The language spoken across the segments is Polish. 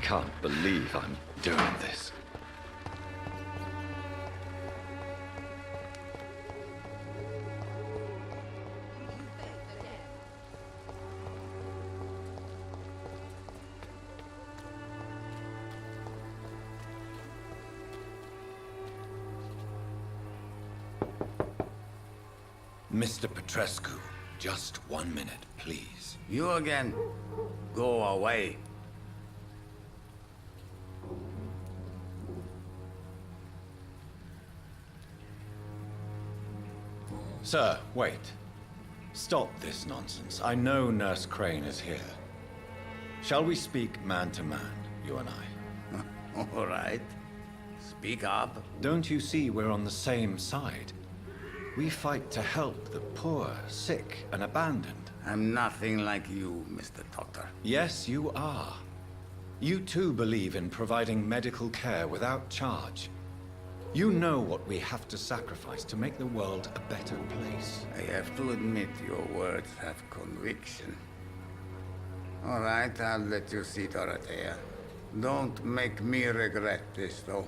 can't believe I'm doing this. Mr. Petrescu, just 1 minute, please. You again? Go away. Sir, wait. Stop this nonsense. I know Nurse Crane is here. Shall we speak man to man, you and I? All right. Speak up. Don't you see we're on the same side? We fight to help the poor, sick, and abandoned. I'm nothing like you, Mr. Doctor. Yes, you are. You too believe in providing medical care without charge. You know what we have to sacrifice to make the world a better place. I have to admit your words have conviction. All right, I'll let you see, Dorothea. Don't make me regret this, though.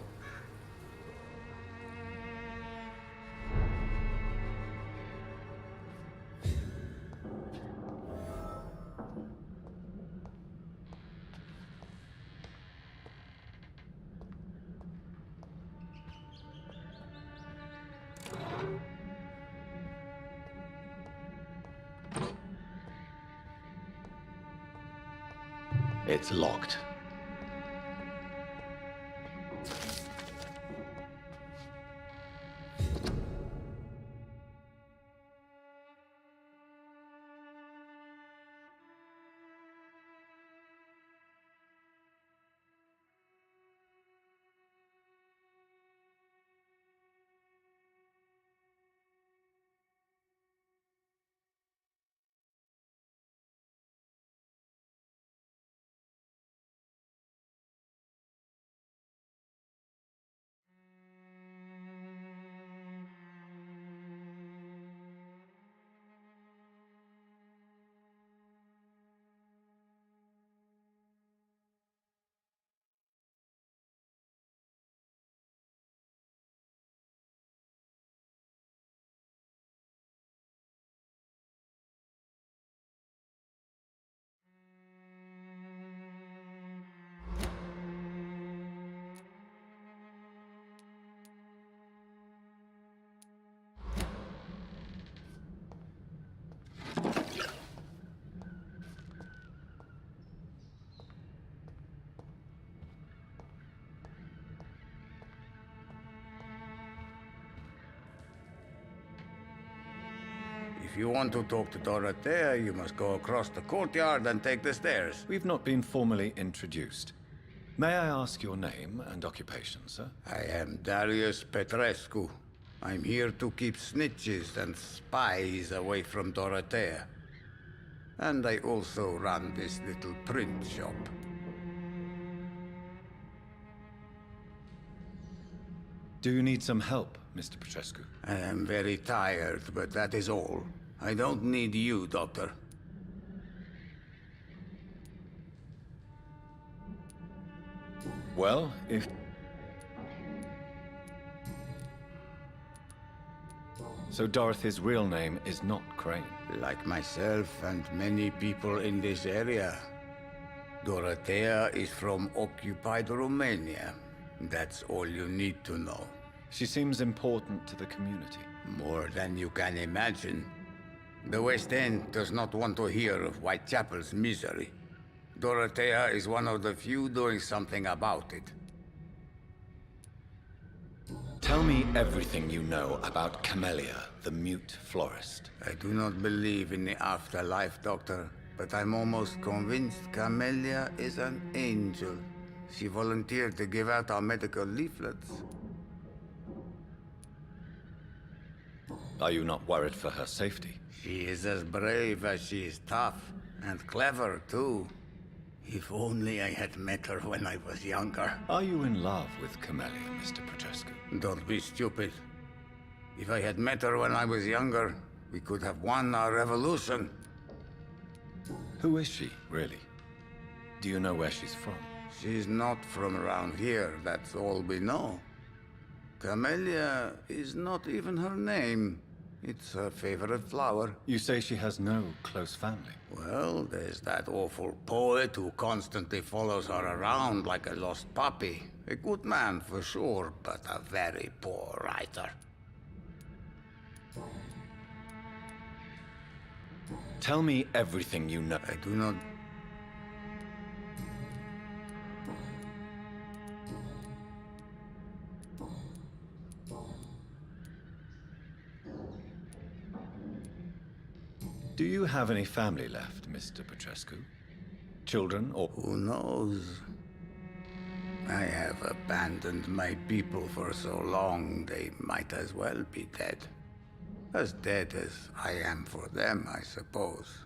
It's locked. If you want to talk to Dorothea, you must go across the courtyard and take the stairs. We've not been formally introduced. May I ask your name and occupation, sir? I am Darius Petrescu. I'm here to keep snitches and spies away from Dorothea. And I also run this little print shop. Do you need some help, Mr. Petrescu? I am very tired, but that is all. I don't need you, Doctor. Well, if... So Dorothy's real name is not Crane. Like myself and many people in this area, Dorothea is from occupied Romania. That's all you need to know. She seems important to the community. More than you can imagine. The West End does not want to hear of Whitechapel's misery. Dorothea is one of the few doing something about it. Tell me everything you know about Camellia, the mute florist. I do not believe in the afterlife, Doctor, but I'm almost convinced Camellia is an angel. She volunteered to give out our medical leaflets. Are you not worried for her safety? She is as brave as she is tough, and clever, too. If only I had met her when I was younger. Are you in love with Camellia, Mr. Petrescu? Don't be stupid. If I had met her when I was younger, we could have won our revolution. Who is she, really? Do you know where she's from? She's not from around here, that's all we know. Camellia is not even her name. It's her favorite flower. You say she has no close family? Well, there's that awful poet who constantly follows her around like a lost puppy. A good man for sure, but a very poor writer. Tell me everything you know. I do not... Do you have any family left, Mr. Petrescu? Children or... Who knows? I have abandoned my people for so long, they might as well be dead. As dead as I am for them, I suppose.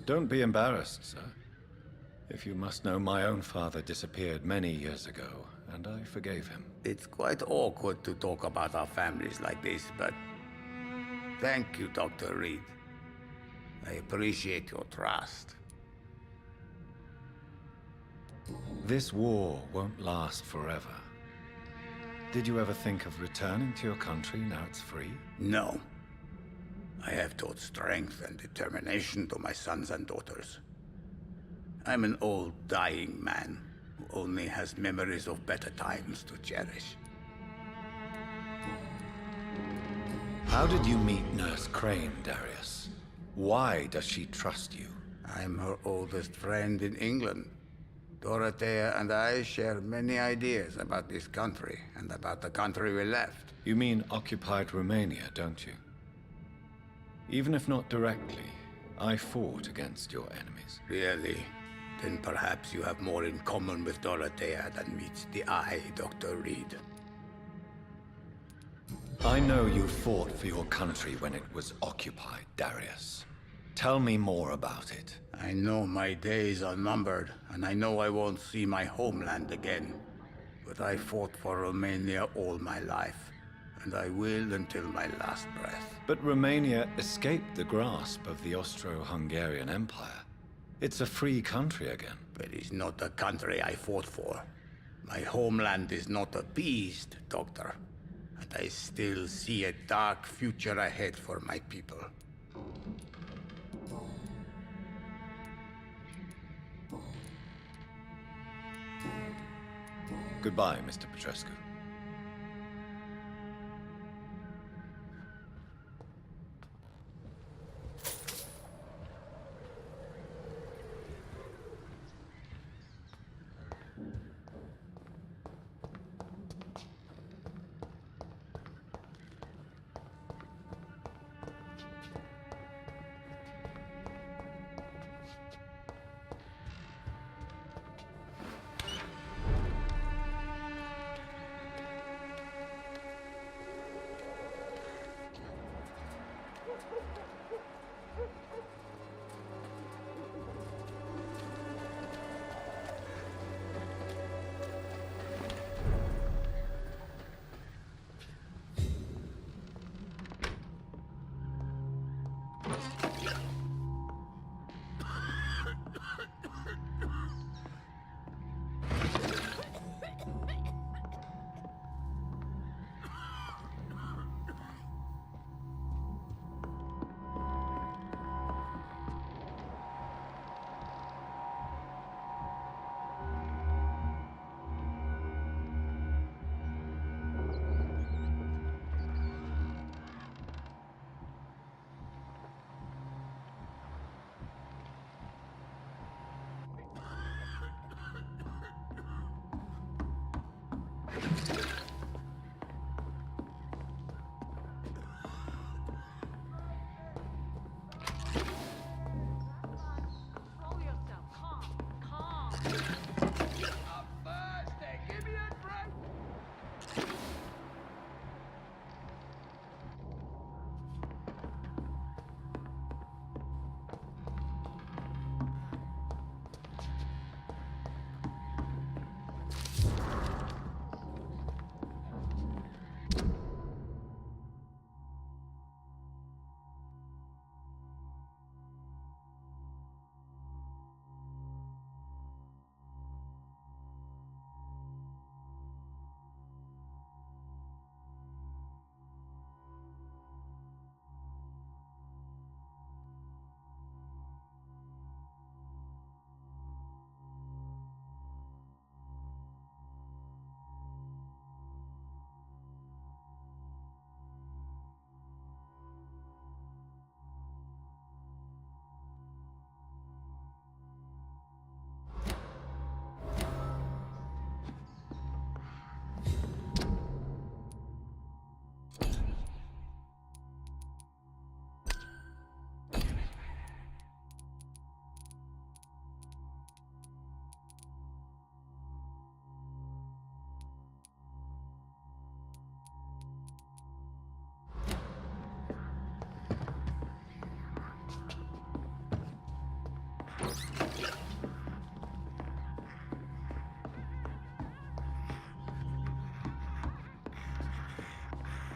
Don't be embarrassed, sir. If you must know, my own father disappeared many years ago, and I forgave him. It's quite awkward to talk about our families like this, but... Thank you, Dr. Reed. I appreciate your trust. This war won't last forever. Did you ever think of returning to your country now it's free? No. I have taught strength and determination to my sons and daughters. I'm an old, dying man who only has memories of better times to cherish. How did you meet Nurse Crane, Darius? Why does she trust you? I'm her oldest friend in England. Dorothea and I share many ideas about this country and about the country we left. You mean occupied Romania, don't you? Even if not directly, I fought against your enemies. Really? Then perhaps you have more in common with Dorothea than meets the eye, Dr. Reed. I know you fought for your country when it was occupied, Darius. Tell me more about it. I know my days are numbered, and I know I won't see my homeland again. But I fought for Romania all my life, and I will until my last breath. But Romania escaped the grasp of the Austro-Hungarian Empire. It's a free country again. But it's not the country I fought for. My homeland is not appeased, Doctor. And I still see a dark future ahead for my people. Goodbye, Mr. Petrescu.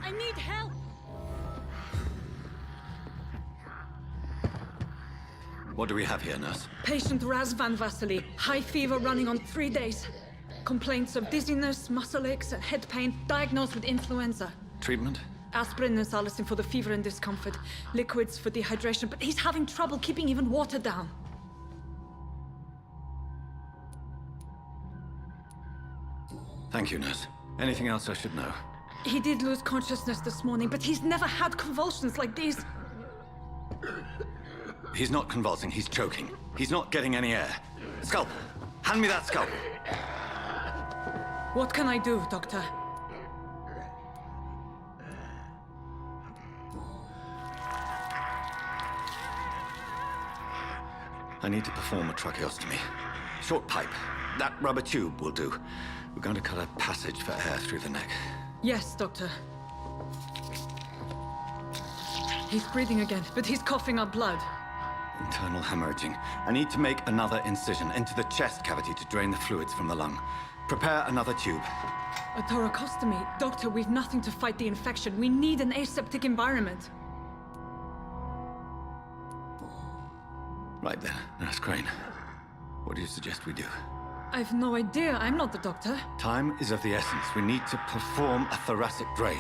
I need help! What do we have here, nurse? Patient Razvan Vasily, high fever running on 3 days. Complaints of dizziness, muscle aches, and head pain, diagnosed with influenza. Treatment? Aspirin and salicin for the fever and discomfort. Liquids for dehydration, but he's having trouble keeping even water down. Thank you, nurse. Anything else I should know? He did lose consciousness this morning, but he's never had convulsions like these. He's not convulsing, he's choking. He's not getting any air. Scalpel! Hand me that scalpel! What can I do, Doctor? I need to perform a tracheostomy. Short pipe. That rubber tube will do. We're going to cut a passage for air through the neck. Yes, Doctor. He's breathing again, but he's coughing up blood. Internal hemorrhaging. I need to make another incision into the chest cavity to drain the fluids from the lung. Prepare another tube. A thoracostomy? Doctor, we've nothing to fight the infection. We need an aseptic environment. Right then, Nurse Crane. What do you suggest we do? I've no idea. I'm not the doctor. Time is of the essence. We need to perform a thoracic drain.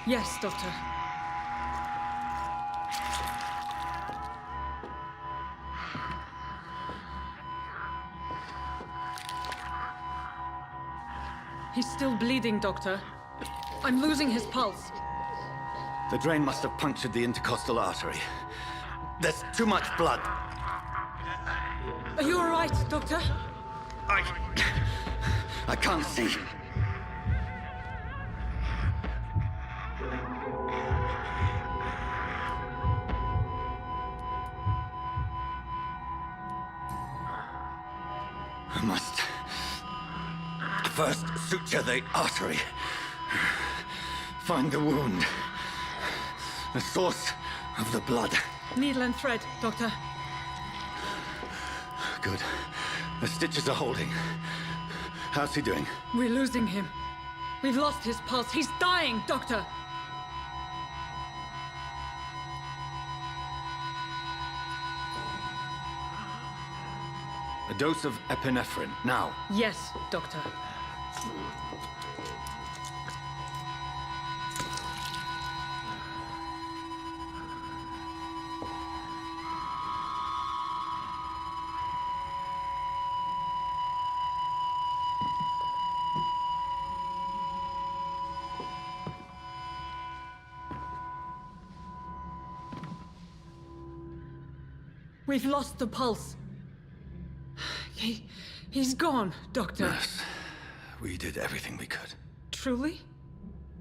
Yes, Doctor. He's still bleeding, Doctor. I'm losing his pulse. The drain must have punctured the intercostal artery. There's too much blood. Are you all right, Doctor? I can't see. I must first suture the artery. Find the wound. The source of the blood. Needle and thread, Doctor. Good. The stitches are holding. How's he doing? We're losing him. We've lost his pulse. He's dying, Doctor! A dose of epinephrine, now. Yes, Doctor. We've lost the pulse. He's gone, Doctor. Nurse, we did everything we could. Truly?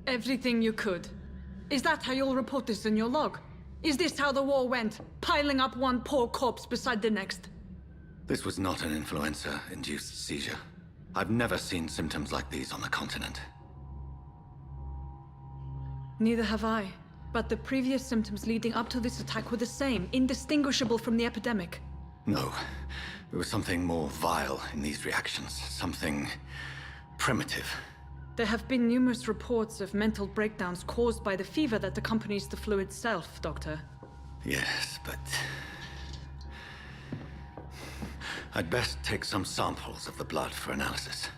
Everything you could. Is that how you'll report this in your log? Is this how the war went? Piling up one poor corpse beside the next? This was not an influenza-induced seizure. I've never seen symptoms like these on the continent. Neither have I. But the previous symptoms leading up to this attack were the same, indistinguishable from the epidemic. No. There was something more vile in these reactions. Something primitive. There have been numerous reports of mental breakdowns caused by the fever that accompanies the flu itself, Doctor. Yes, but I'd best take some samples of the blood for analysis.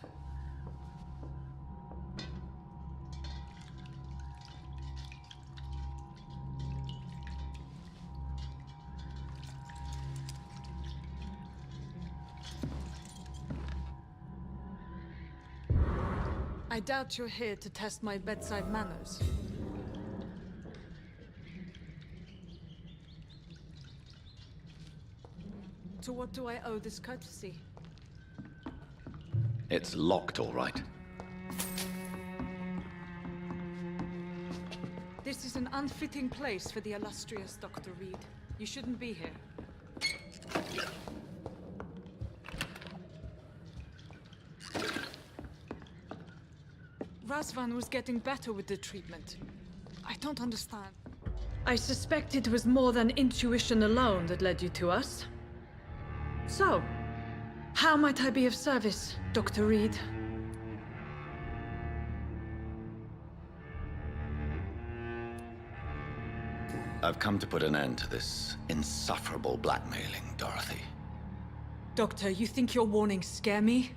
I doubt you're here to test my bedside manners. To what do I owe this courtesy? It's locked, all right. This is an unfitting place for the illustrious Dr. Reed. You shouldn't be here. Razvan was getting better with the treatment. I don't understand. I suspect it was more than intuition alone that led you to us. So, how might I be of service, Dr. Reed? I've come to put an end to this insufferable blackmailing, Dorothy. Doctor, you think your warnings scare me?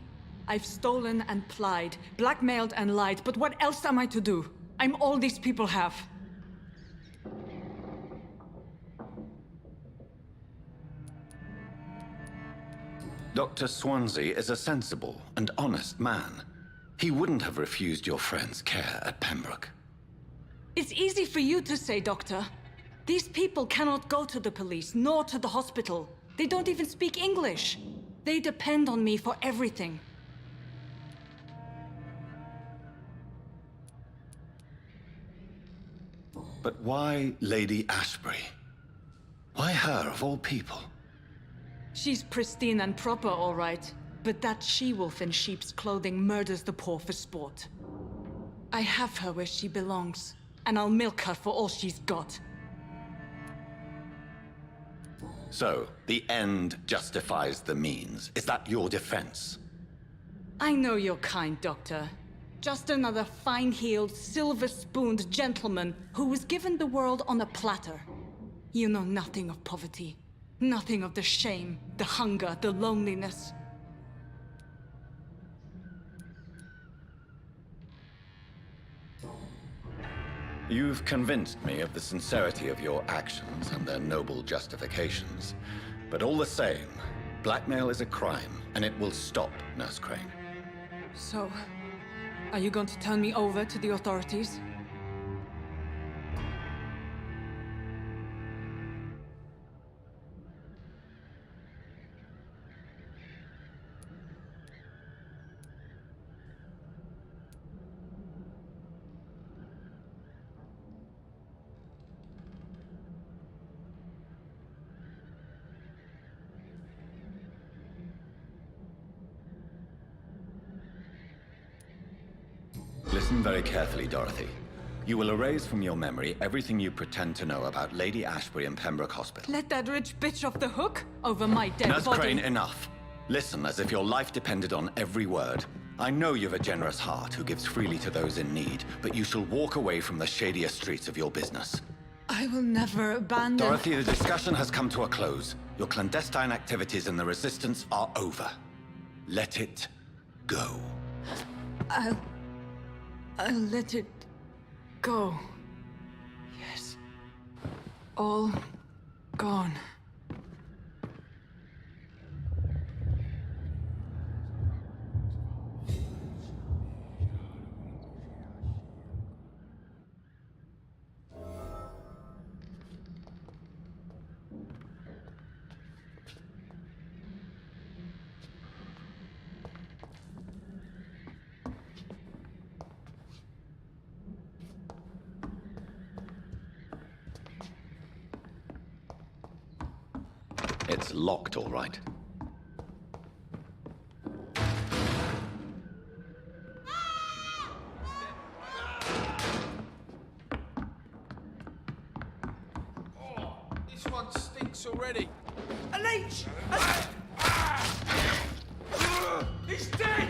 I've stolen and plied, blackmailed and lied, but what else am I to do? I'm all these people have. Dr. Swansea is a sensible and honest man. He wouldn't have refused your friend's care at Pembroke. It's easy for you to say, Doctor. These people cannot go to the police, nor to the hospital. They don't even speak English. They depend on me for everything. But why Lady Ashbury? Why her, of all people? She's pristine and proper, all right. But that she-wolf in sheep's clothing murders the poor for sport. I have her where she belongs, and I'll milk her for all she's got. So, the end justifies the means. Is that your defense? I know you're kind, Doctor. Just another fine-heeled, silver-spooned gentleman who was given the world on a platter. You know nothing of poverty. Nothing of the shame, the hunger, the loneliness. You've convinced me of the sincerity of your actions and their noble justifications. But all the same, blackmail is a crime, and it will stop, Nurse Crane. So, are you going to turn me over to the authorities? Listen very carefully, Dorothy. You will erase from your memory everything you pretend to know about Lady Ashbury and Pembroke Hospital. Let that rich bitch off the hook over my dead Nurse body. Crane, enough. Listen as if your life depended on every word. I know you've a generous heart who gives freely to those in need, but you shall walk away from the shadier streets of your business. I will never abandon... Dorothy, the discussion has come to a close. Your clandestine activities in the Resistance are over. Let it go. I'll let it go. Yes. All gone. It's locked, all right. This one stinks already. A leech! He's dead!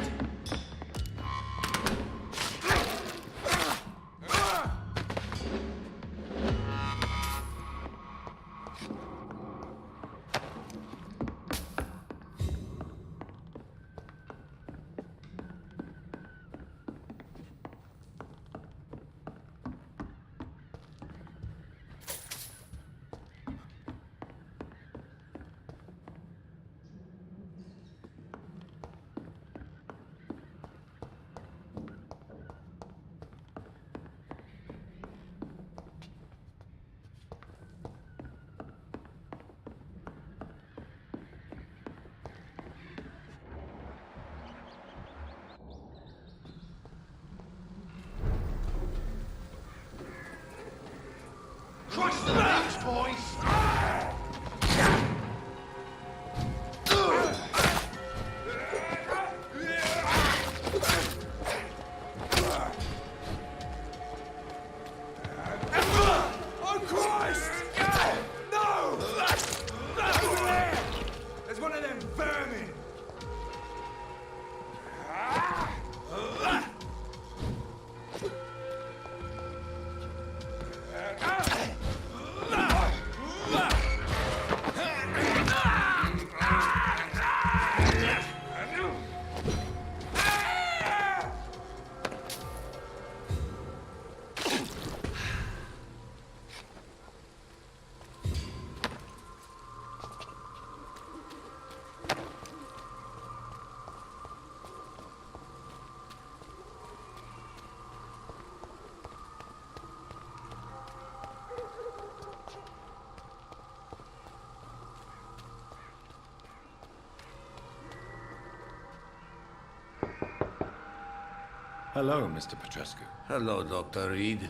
Hello, Mr. Petrescu. Hello, Dr. Reed.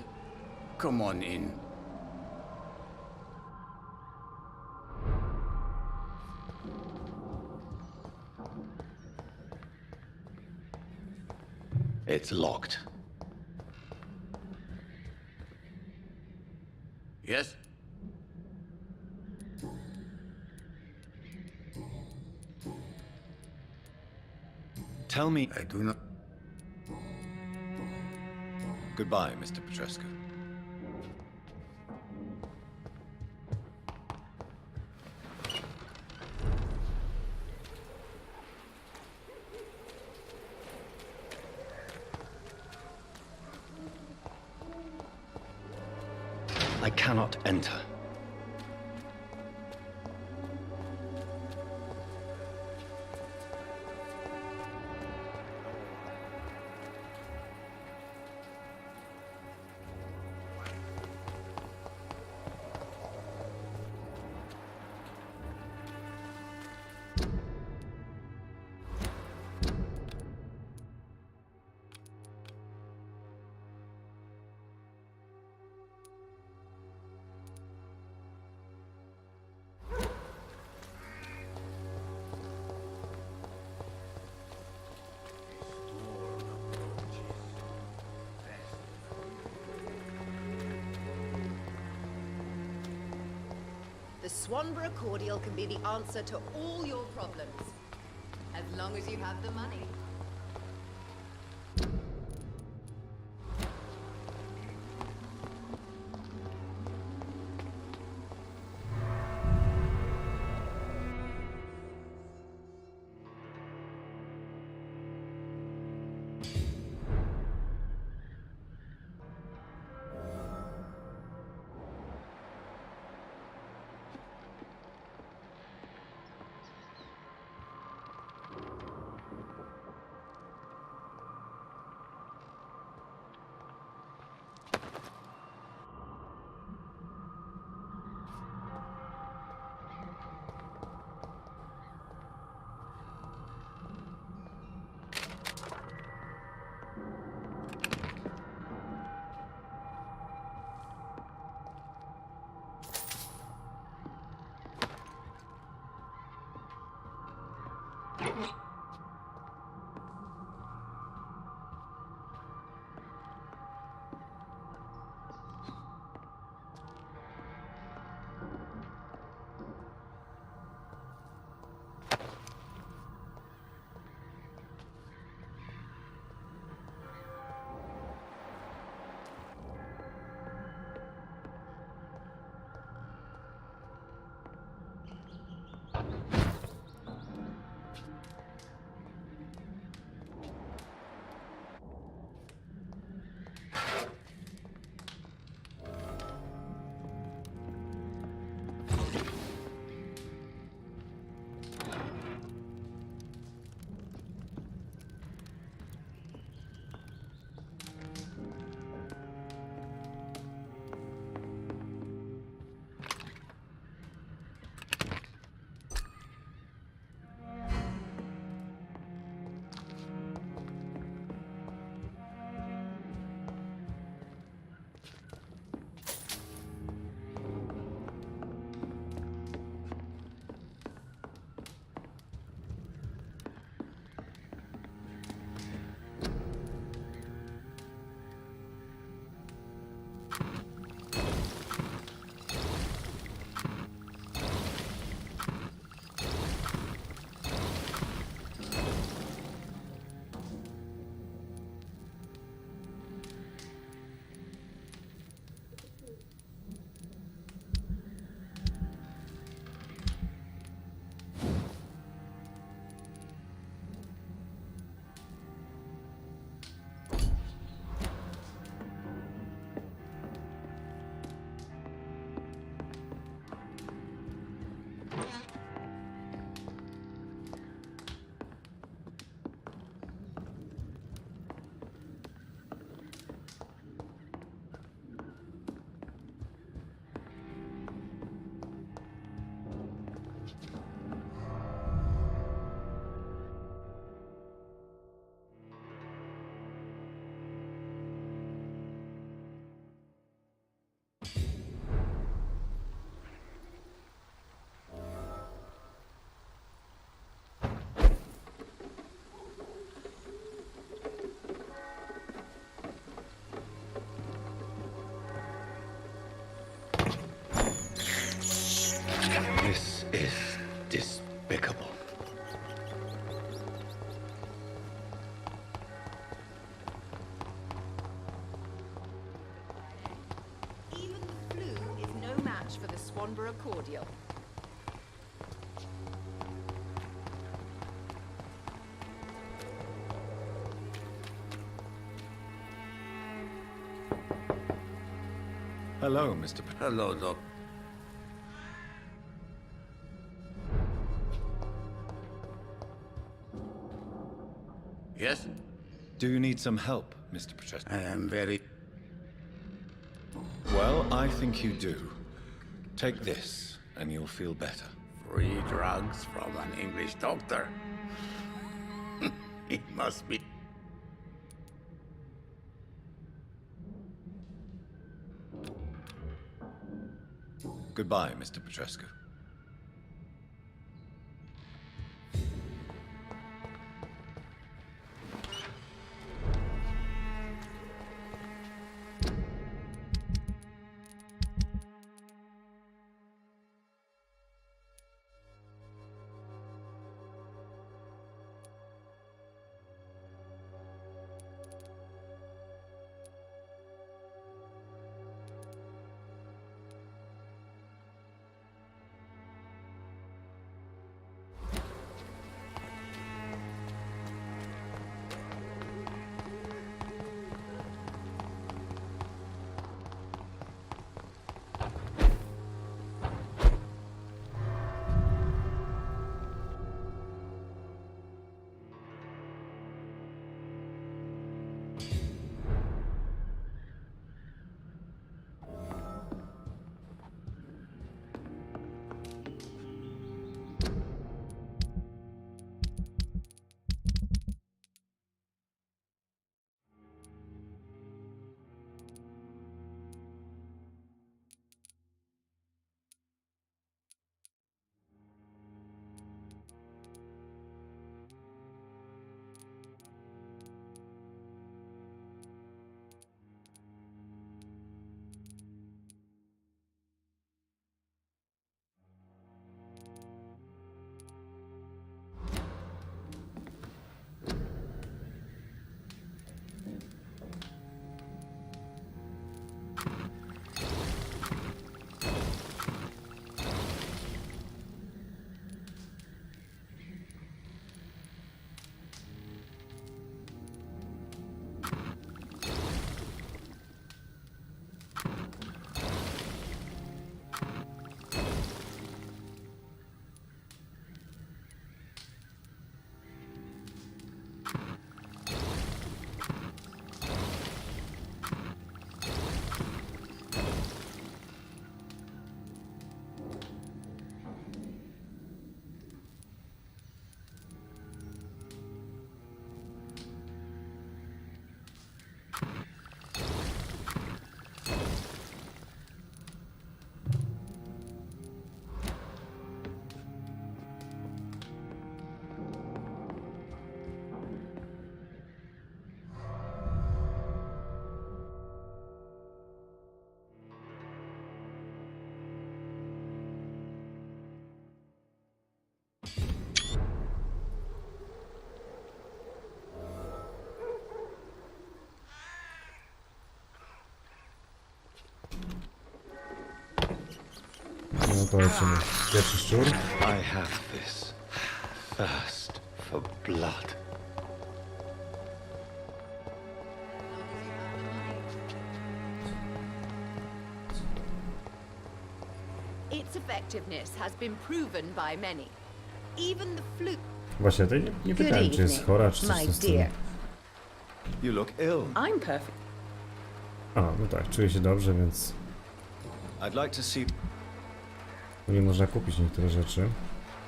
Come on in. It's locked. Yes? Tell me... I do not... Goodbye, Mr. Petrescu. I cannot enter. The Swanborough cordial can be the answer to all your problems. As long as you have the money. Hello, Mr. Hello, Doc. Yes? Do you need some help, Mr. Petrescu? I am very... Well, I think you do. Take this, and you'll feel better. Free drugs from an English doctor. It must be... Goodbye, Mr. Petrescu. No to lecimy. Pierwszy szczur. I have this thirst for blood. Its effectiveness has been proven by many. Even the fluke. Właśnie, to nie pytałem, czy jest chora, czy coś w tym stylu. You look ill. I'm perfect. A, no tak, czuję się dobrze, więc I'd like to see... nie można kupić niektóre rzeczy.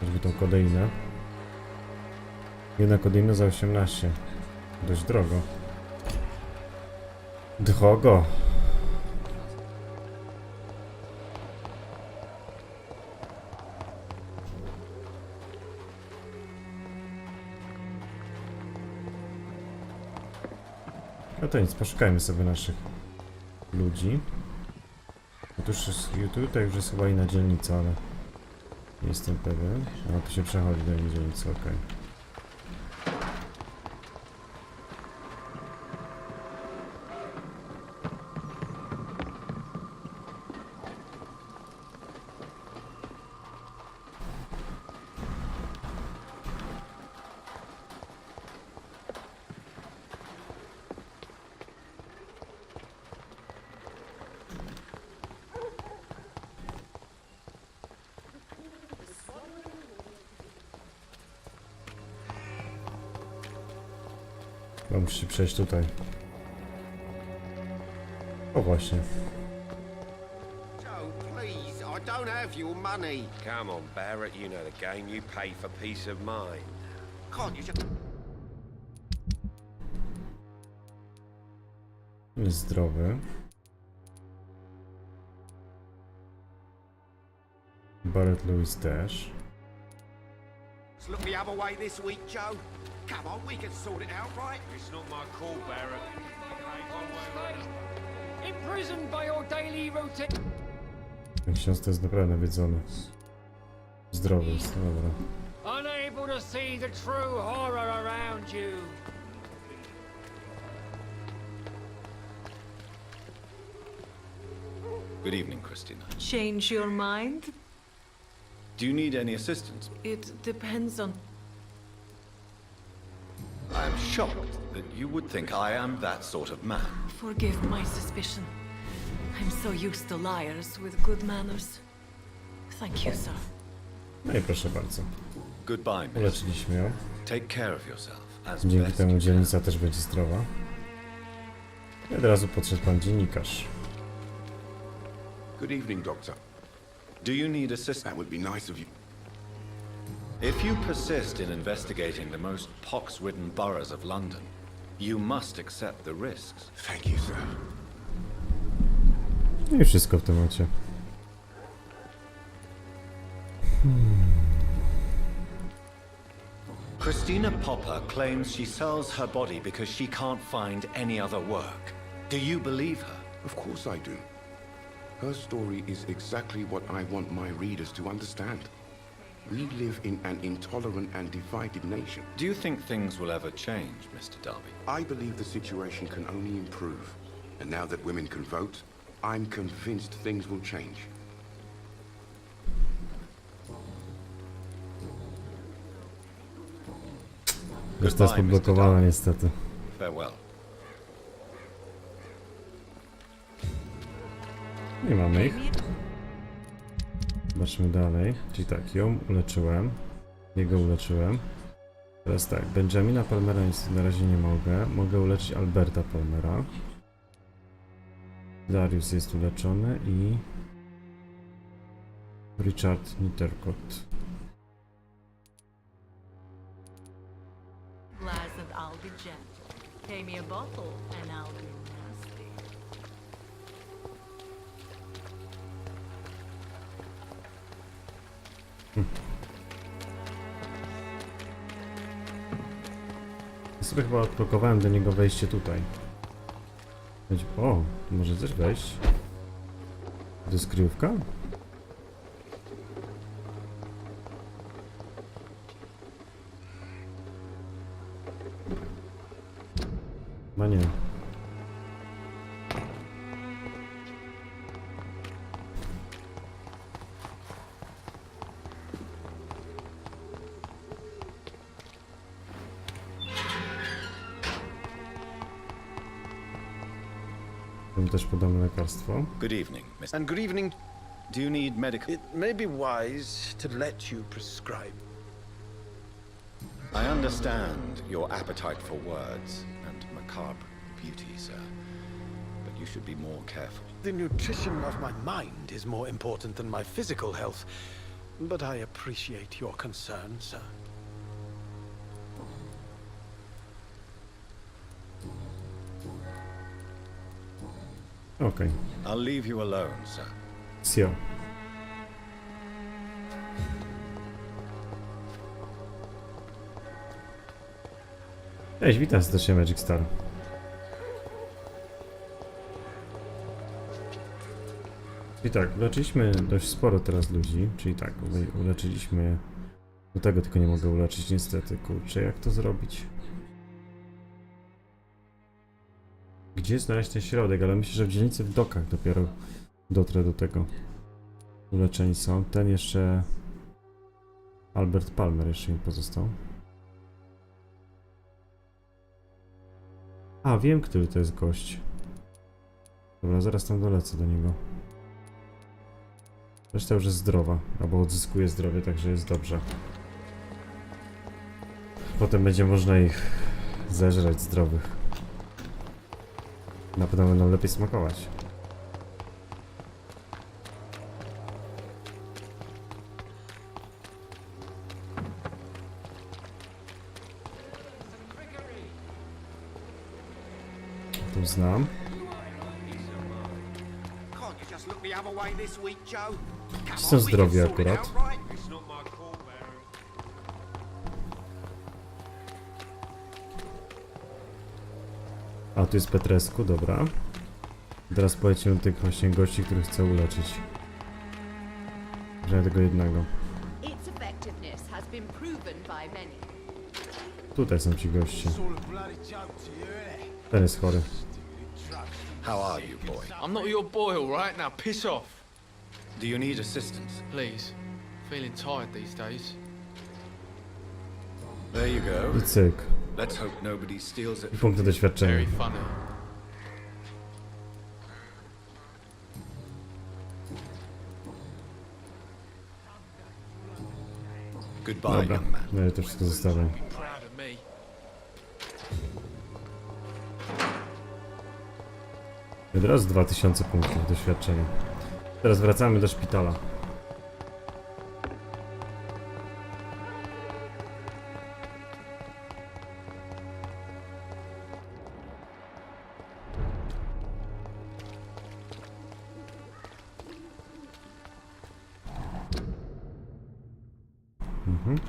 Choćby tą kodeinę. Jedna kodeina za 18. Dość drogo. Drogo. No to nic, poszukajmy sobie naszych ludzi. Tutaj już jest chyba inna dzielnica, ale nie jestem pewien. A tu się przechodzi do innej dzielnicy, okej. Chyba muszę przejść tutaj. O właśnie. Joe, please, I don't have your money. Come on, Barrett, you know the game. You pay for peace of mind. Can't you just... Jest zdrowy. Barrett Lewis też. look the other way this week, Joe? Come on, we can sort it out, right? It's not my call, Barrett. Imprisoned by your daily routine. Ten ksiądz to jest naprawdę nawiedzony. Zdrowy jest, no dobra. Unable to see the true horror around you. Good evening, Christina. Change your mind? Do you need any assistance? It depends on... I am shocked that you would think I am that sort of man. Forgive my suspicion. I'm so used to liars with good manners. Thank you, sir. No i proszę bardzo. Goodbye, miss. Uleczyliśmy ją. Take care of yourself, as Dzięki best temu you can. dzielnica też będzie zdrowa. I od razu podszedł pan dziennikarz. Good evening, Doctor. Do you need assistance? That would be nice of you. If you persist in investigating the most pox-ridden boroughs of London, you must accept the risks. Thank you, sir. No i wszystko w temacie. Christina Popper claims she sells her body because she can't find any other work. Do you believe her? Of course I do. Her story is exactly what I want my readers to understand. We live in an intolerant and divided nation. Do you think things will ever change, Mr. Darby? I believe the situation can only improve. And now that women can vote, I'm convinced things will change. Reszta jest Goodbye, Mr. poblokowana Darby. niestety. Farewell. Nie mamy ich. Zobaczmy dalej. Czyli tak, ją uleczyłem. Jego uleczyłem. Teraz tak, Benjamina Palmera nic na razie nie mogę. Mogę uleczyć Alberta Palmera. Darius jest uleczony i... Richard Nittercott. Glass and I'll be gentle. Pay me a bottle and I'll be nasty. Ja sobie chyba odblokowałem do niego wejście tutaj. O, może też wejść? To jest kryjówka? No nie. Tym też podamy lekarstwo. Good evening, Mr. And good evening. Do you need medical... It may be wise to let you prescribe. I understand your appetite for words and macabre beauty, sir. But you should be more careful. The nutrition of my mind is more important than my physical health. But I appreciate your concern, sir. Okej. I'll leave you alone, sir. Sio. Cześć, witam serdecznie Magic Star. I tak, uleczyliśmy dość sporo teraz ludzi, czyli tak, uleczyliśmy... Do tego tylko nie mogę uleczyć niestety, kurczę, jak to zrobić? Gdzie znaleźć ten środek? Ale myślę, że w dzielnicy w dokach dopiero dotrę do tego. Uleczeni są. Ten jeszcze... Albert Palmer jeszcze mi pozostał. A, wiem, który to jest gość. Dobra, zaraz tam dolecę do niego. Reszta już jest zdrowa, albo odzyskuje zdrowie, także jest dobrze. Potem będzie można ich zeżreć zdrowych. Na pewno będą lepiej smakować. Tu znam. Ci są zdrowi akurat. A tu jest Petresku, dobra. Teraz polecimy do tych właśnie gości, których chcę uleczyć. Że tego jednego. Tutaj są ci goście. Ten jest chory. How are you, boy? I'm not your boy, all right? Now piss off. Do you need assistance? Please. Feeling tired these days. There you go. I cyk. Let's hope nobody steals it. I punkty doświadczenia. Very funny. Goodbye, Dobra, young man. no i to wszystko zostawiam. Proud of me. I od razu 2000 punktów doświadczenia. Teraz wracamy do szpitala.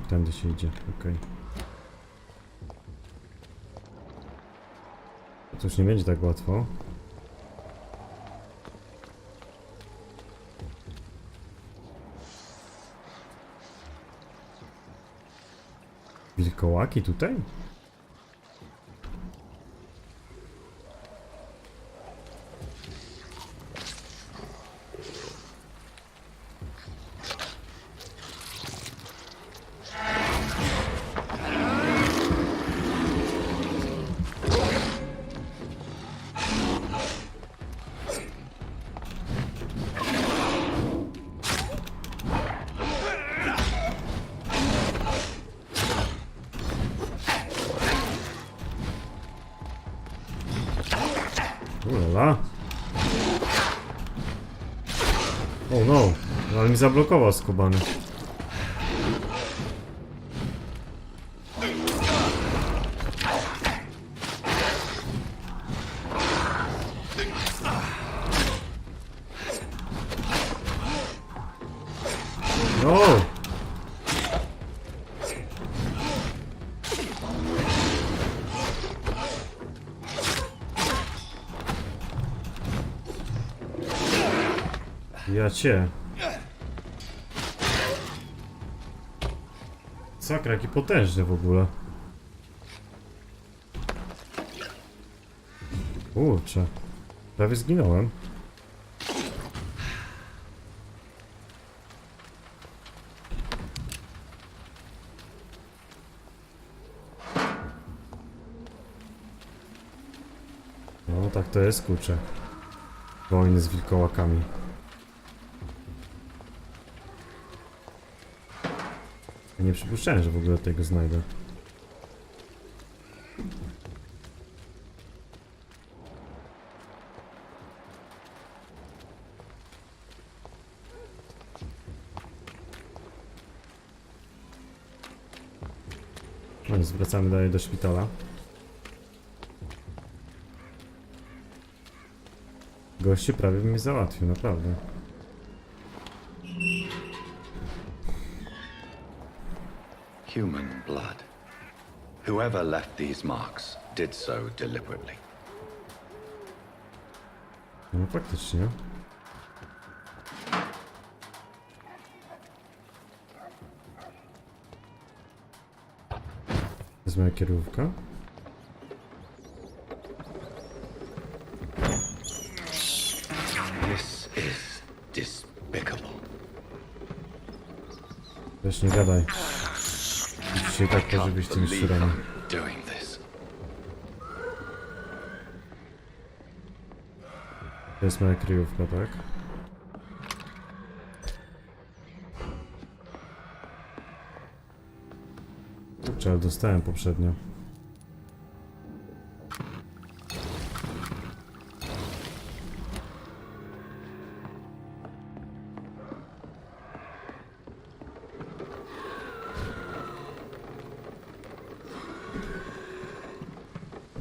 Tędy się idzie, okej. To już nie będzie tak łatwo. Wilkołaki tutaj? Ulala. Oh no, ale mi zablokował skubany. No! Ja cię. Sakra, jaki potężny w ogóle. Kurczę. Prawie zginąłem. No tak to jest, kurczę. Wojny z wilkołakami. Nie przypuszczałem, że w ogóle tego znajdę. No i wracamy dalej do szpitala. Gościu prawie mnie załatwił, naprawdę. Human blood. Whoever left these marks did so deliberately. No faktycznie. To jest moja kierówka. This is despicable. Weź nie gadaj. Musisz się tak pożywić tymi szczurami. Doing this. To jest moja kryjówka, tak? Kurczę, ale dostałem poprzednio.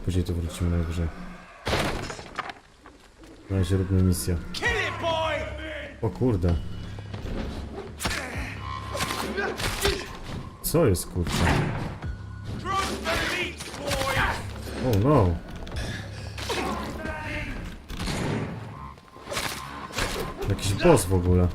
później tu wrócimy najwyżej. Na razie róbmy misję. O kurde. Co jest, kurczę? Oh no. Jakiś boss w ogóle.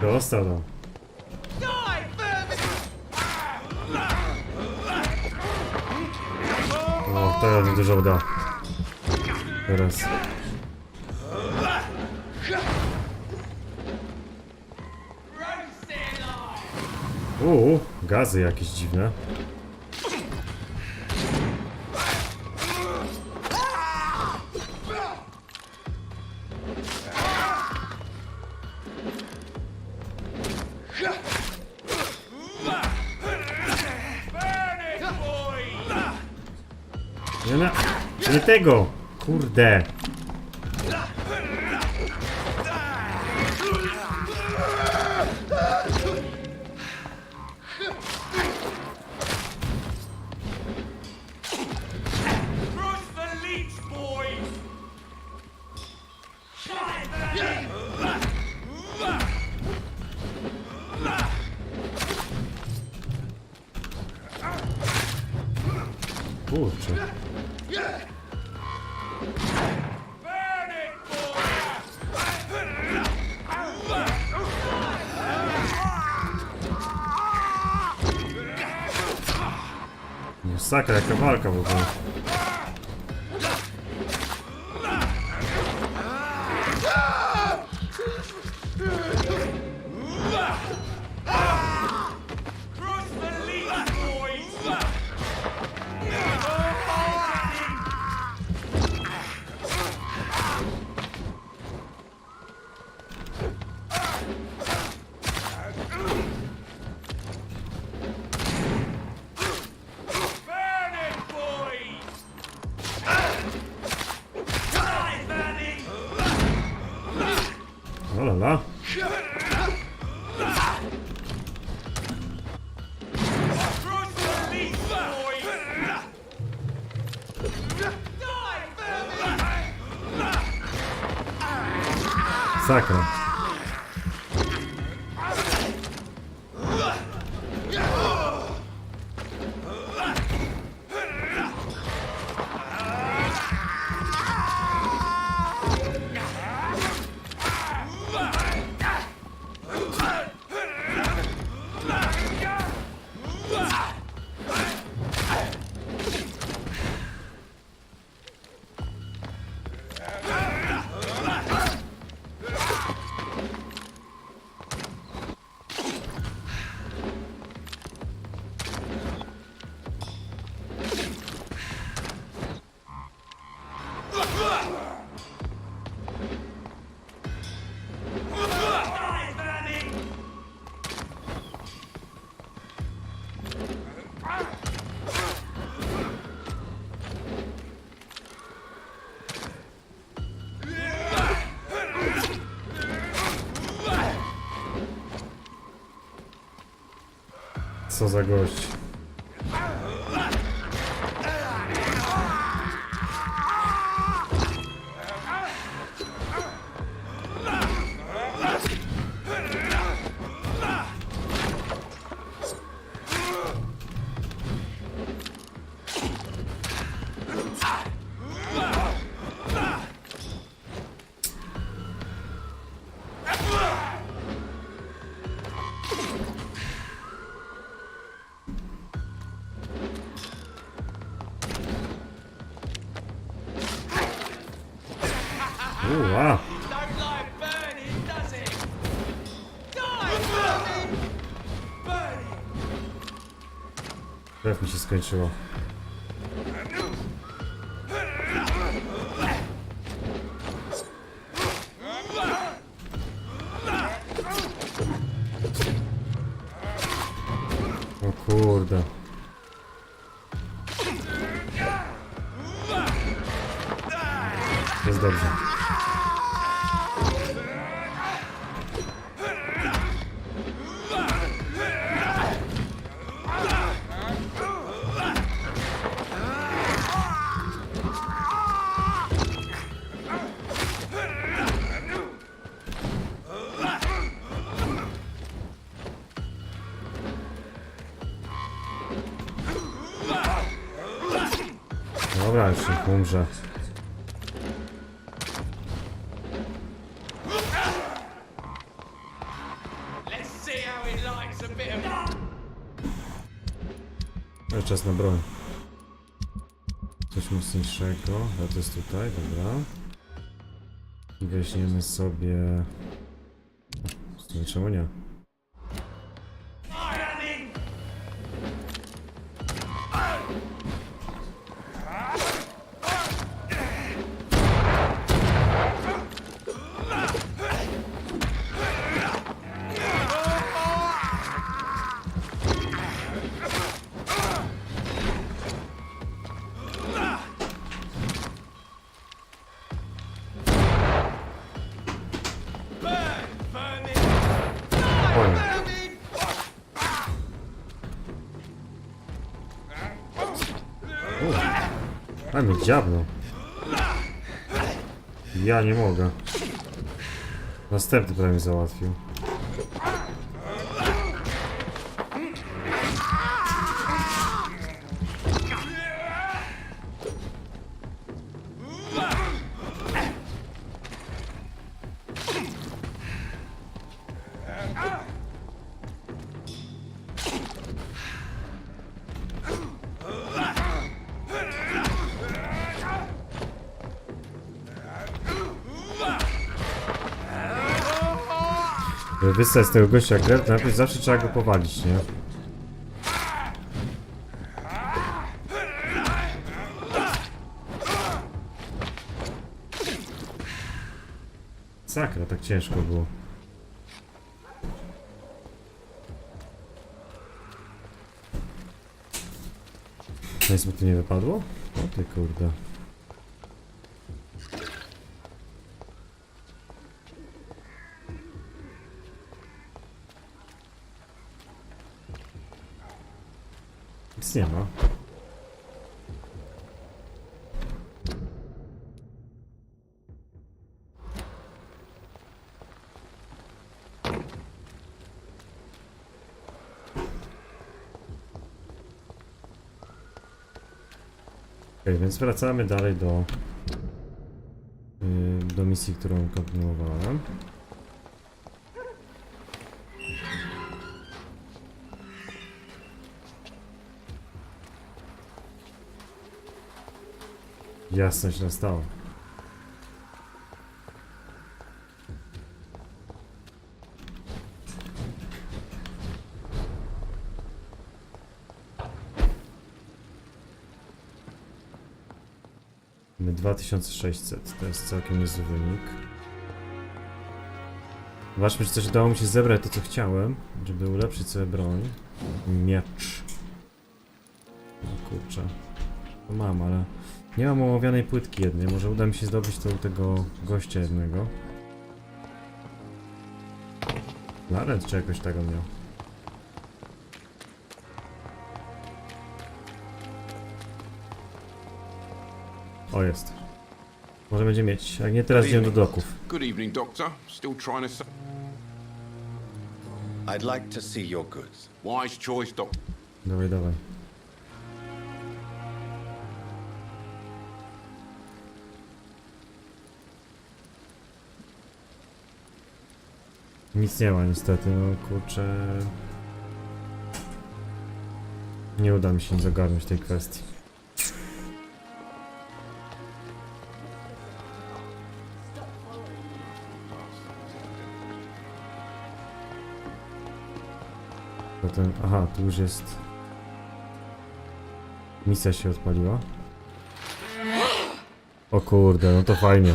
Dostał no. O, to mi dużo uda. Teraz. Gazy jakieś dziwne. Nie tego! Kurde! Kurczę. Masakra, jaka walka w ogóle. Olala. Sakra. Co za gość. Uła! Don't like burning, does it? Die, burning! Krew mi się skończyło. O kurde. Jest dobrze. Dobra, już niech umrze. Let's see how it likes a bit of... No, czas na broń. Coś mocniejszego. A to jest tutaj, dobra. I weźmiemy sobie... Czemu nie? A mnie dziabnął. Ja nie mogę. Następny prawie mnie załatwił. Żeby wystać z tego gościa krew, to najpierw zawsze trzeba go powalić, nie? Sakra, tak ciężko było. Nic mi tu nie wypadło? O ty kurde. Nic nie ma. Okay, więc wracamy dalej do misji, którą kontynuowałem. Jasność nastała. Mamy 2600, to jest całkiem niezły wynik. Zobaczmy, czy coś udało mi się zebrać to, co chciałem, żeby ulepszyć sobie broń. Miecz. O kurczę. To mam, ale nie mam omawianej płytki jednej. Może uda mi się zdobyć to u tego gościa jednego. Laret czy jakoś tego miał. O, jest. Może będzie mieć. Jak nie, teraz idziemy do doków. Good evening, Doctor. Still trying to... I'd like to see your goods. Wise choice, Doc. Dawaj, dawaj. Nic nie ma niestety, no kurczę. Nie uda mi się nic ogarnąć tej kwestii. ten... Aha, tu już jest... Misja się odpaliła. O kurde, no to fajnie.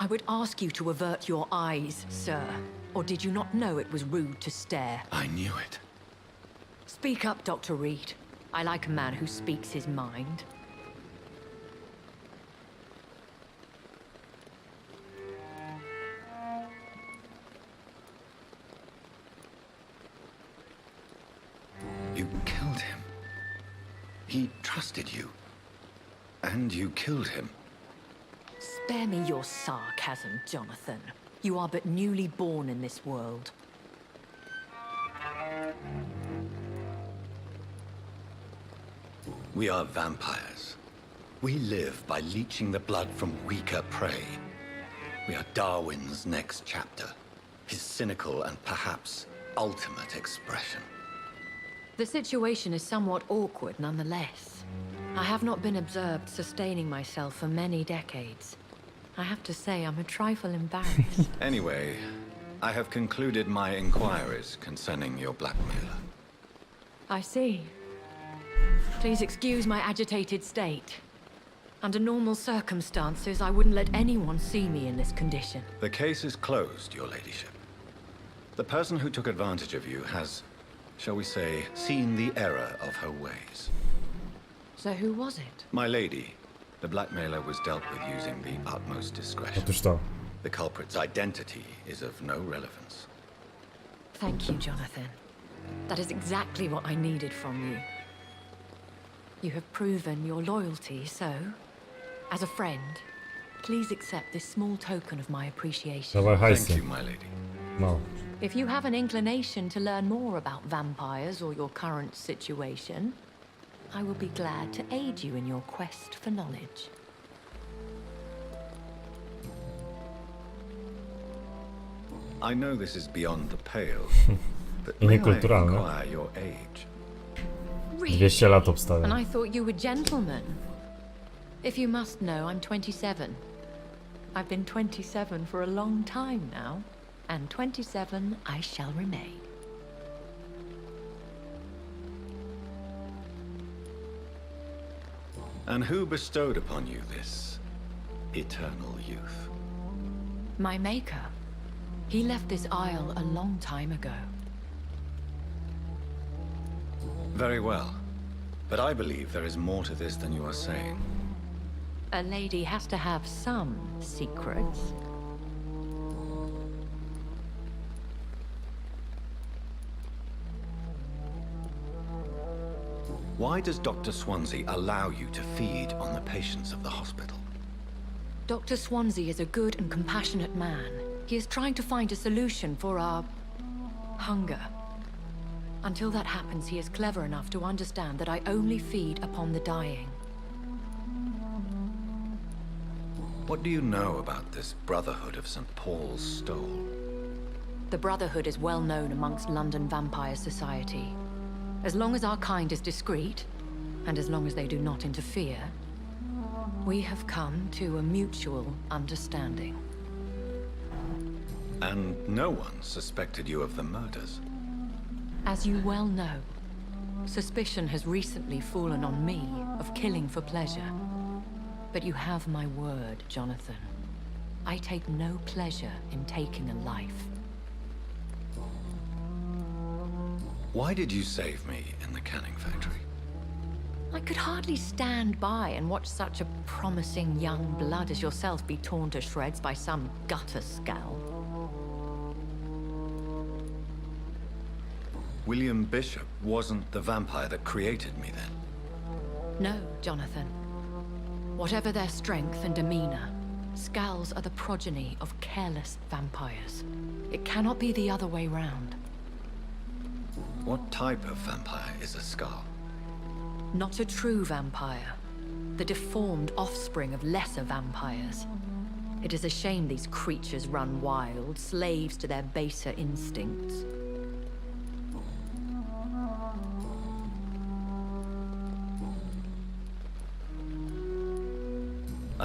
I would ask you to avert your eyes, sir. Or did you not know it was rude to stare? I knew it. Speak up, Dr. Reed. I like a man who speaks his mind. You killed him. He trusted you. And you killed him. Spare me your sarcasm, Jonathan. You are but newly born in this world. We are vampires. We live by leeching the blood from weaker prey. We are Darwin's next chapter. His cynical and perhaps ultimate expression. The situation is somewhat awkward nonetheless. I have not been observed sustaining myself for many decades. I have to say I'm a trifle embarrassed. Anyway, I have concluded my inquiries concerning your blackmailer. I see. Please excuse my agitated state. Under normal circumstances, I wouldn't let anyone see me in this condition. The case is closed, your ladyship. The person who took advantage of you has, shall we say, seen the error of her ways. So who was it? My lady, the blackmailer was dealt with using the utmost discretion. Otóż to. The culprit's identity is of no relevance. Thank you, Jonathan. That is exactly what I needed from you. You have proven your loyalty, so, as a friend, please accept this small token of my appreciation. Dawaj Thank hajsy. you, my lady. No. If you have an inclination to learn more about vampires or your current situation, I will be glad to aid you in your quest for knowledge. I know this is beyond the pale, but may I Niekulturalne. inquire your age? 200 lat And obstawiam. I thought you were gentlemen. If you must know, I'm 27. I've been 27 for a long time now, and 27 I shall remain. And who bestowed upon you this eternal youth? My maker. He left this isle a long time ago. Very well. But I believe there is more to this than you are saying. A lady has to have some secrets. Why does Dr. Swansea allow you to feed on the patients of the hospital? Dr. Swansea is a good and compassionate man. He is trying to find a solution for our hunger. Until that happens, he is clever enough to understand that I only feed upon the dying. What do you know about this Brotherhood of St. Paul's Stole? The Brotherhood is well known amongst London Vampire Society. As long as our kind is discreet, and as long as they do not interfere, we have come to a mutual understanding. And no one suspected you of the murders? As you well know, suspicion has recently fallen on me of killing for pleasure. But you have my word, Jonathan. I take no pleasure in taking a life. Why did you save me in the canning factory? I could hardly stand by and watch such a promising young blood as yourself be torn to shreds by some gutter scowl. William Bishop wasn't the vampire that created me then? No, Jonathan. Whatever their strength and demeanor, Scowls are the progeny of careless vampires. It cannot be the other way round. What type of vampire is a Skull? Not a true vampire. The deformed offspring of lesser vampires. It is a shame these creatures run wild, slaves to their baser instincts.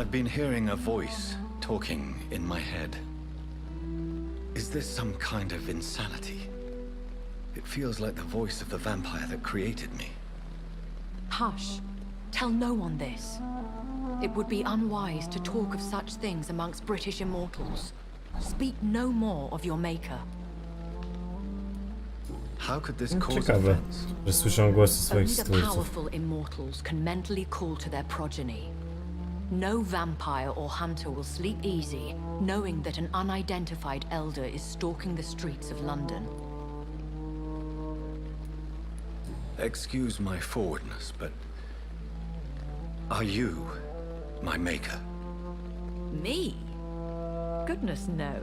I've been hearing a voice talking in my head. Is this some kind of insanity? It feels like the voice of the vampire that created me. Hush. Tell no one this. It would be unwise to talk of such things amongst British immortals. Speak no more of your maker. How could this cause Ciekawe, offense? że słyszą głosy Only swoich the stwórców. powerful immortals can mentally call to their progeny. No vampire or hunter will sleep easy, knowing that an unidentified elder is stalking the streets of London. Excuse my forwardness, but are you my maker? Me? Goodness, no.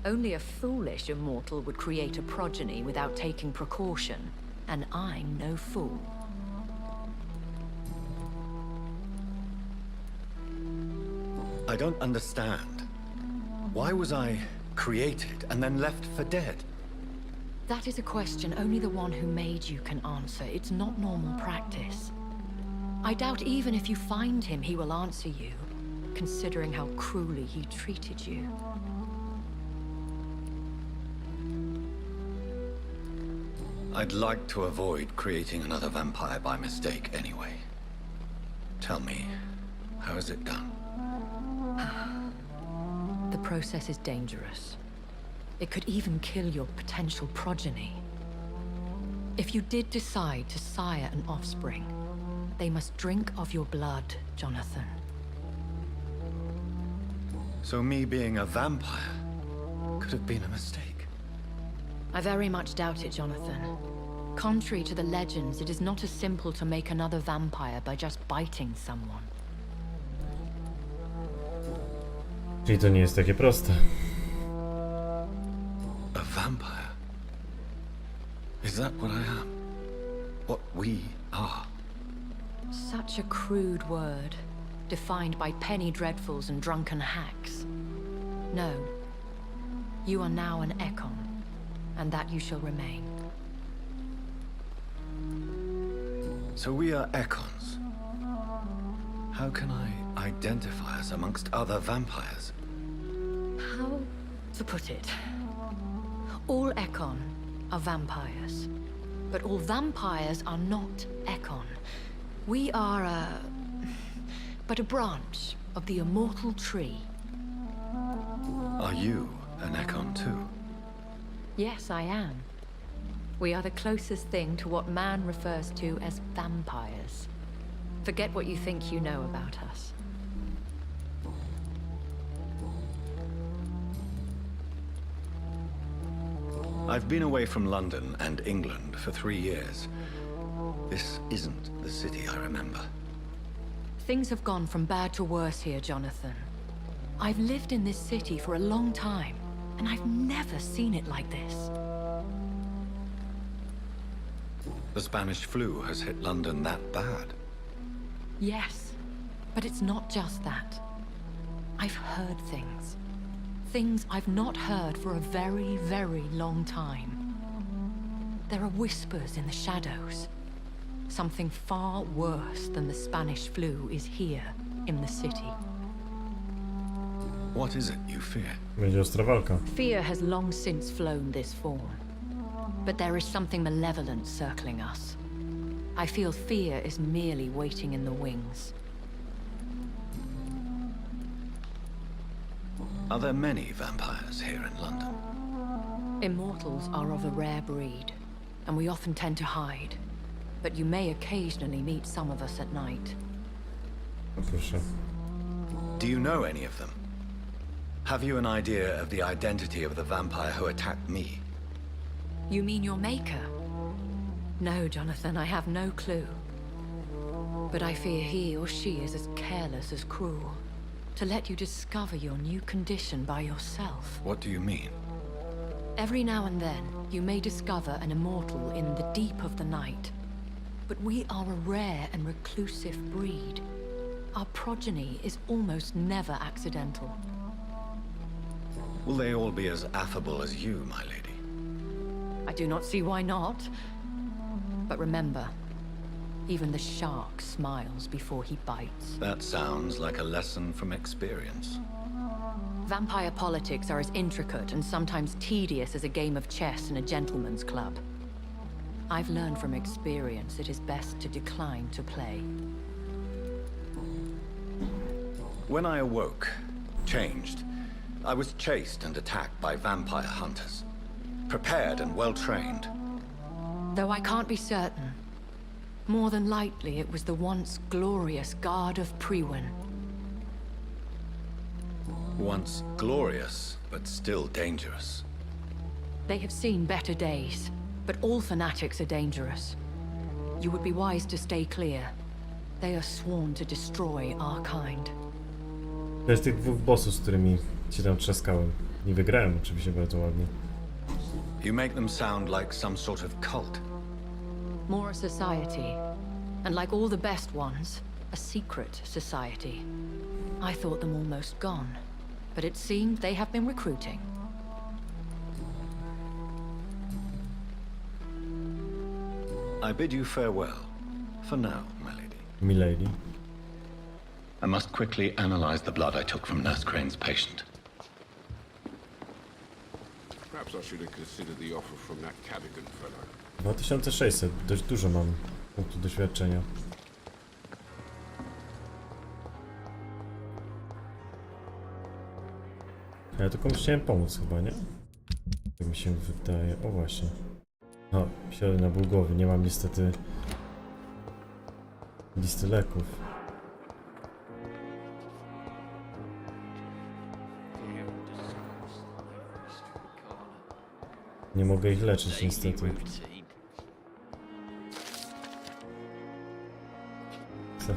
Only a foolish immortal would create a progeny without taking precaution, and I'm no fool. I don't understand. Why was I created and then left for dead? That is a question only the one who made you can answer. It's not normal practice. I doubt even if you find him, he will answer you, considering how cruelly he treated you. I'd like to avoid creating another vampire by mistake anyway. Tell me, how is it done? The process is dangerous. It could even kill your potential progeny. If you did decide to sire an offspring, they must drink of your blood, Jonathan. So me being a vampire could have been a mistake. I very much doubt it, Jonathan. Contrary to the legends, it is not as simple to make another vampire by just biting someone. Czyli to nie jest takie proste. A vampire? Is that what I am? What we are? Such a crude word, defined by penny dreadfuls and drunken hacks. No. You are now an Ekon, and that you shall remain. So we are Ekons. How can I identify us amongst other vampires? How to put it? All Ekon are vampires, but all vampires are not Ekon. We are but a branch of the immortal tree. Are you an Ekon too? Yes, I am. We are the closest thing to what man refers to as vampires. Forget what you think you know about us. I've been away from London and England for 3 years. This isn't the city I remember. Things have gone from bad to worse here, Jonathan. I've lived in this city for a long time, and I've never seen it like this. The Spanish flu has hit London that bad. Yes, but it's not just that. I've heard things. Things I've not heard for a very, very long time. There are whispers in the shadows. Something far worse than the Spanish flu is here in the city. What is it you fear? Będzie ostra walka. Fear has long since flown this form. But there is something malevolent circling us. I feel fear is merely waiting in the wings. Are there many vampires here in London? Immortals are of a rare breed, and we often tend to hide. But you may occasionally meet some of us at night. O proszę. Do you know any of them? Have you an idea of the identity of the vampire who attacked me? You mean your maker? No, Jonathan, I have no clue. But I fear he or she is as careless as cruel. To let you discover your new condition by yourself. What do you mean? Every now and then, you may discover an immortal in the deep of the night. But we are a rare and reclusive breed. Our progeny is almost never accidental. Will they all be as affable as you, my lady? I do not see why not. But remember, Even the shark smiles before he bites. That sounds like a lesson from experience. Vampire politics are as intricate and sometimes tedious as a game of chess in a gentleman's club. I've learned from experience it is best to decline to play. When I awoke, changed, I was chased and attacked by vampire hunters. Prepared and well-trained. Though I can't be certain, more than likely it was the once glorious Guard of Priwen. Once glorious, but still dangerous. They have seen better days, but all fanatics are dangerous. You would be wise to stay clear. They are sworn to destroy our kind. To jest tych dwóch bossów, z którymi się tam trzaskałem. Nie wygrałem oczywiście bardzo ładnie. You make them sound like some sort of cult. More a society, and like all the best ones, a secret society. I thought them almost gone, but it seemed they have been recruiting. I bid you farewell, for now, my lady. Milady. I must quickly analyze the blood I took from Nurse Crane's patient. Perhaps I should have considered the offer from that Cadogan fellow. 2600, dość dużo mam punktów doświadczenia. Ja to komuś chciałem pomóc chyba, nie? Tak mi się wydaje. O właśnie. No, środek na ból głowy. Nie mam niestety listy leków. Nie mogę ich leczyć niestety. Co?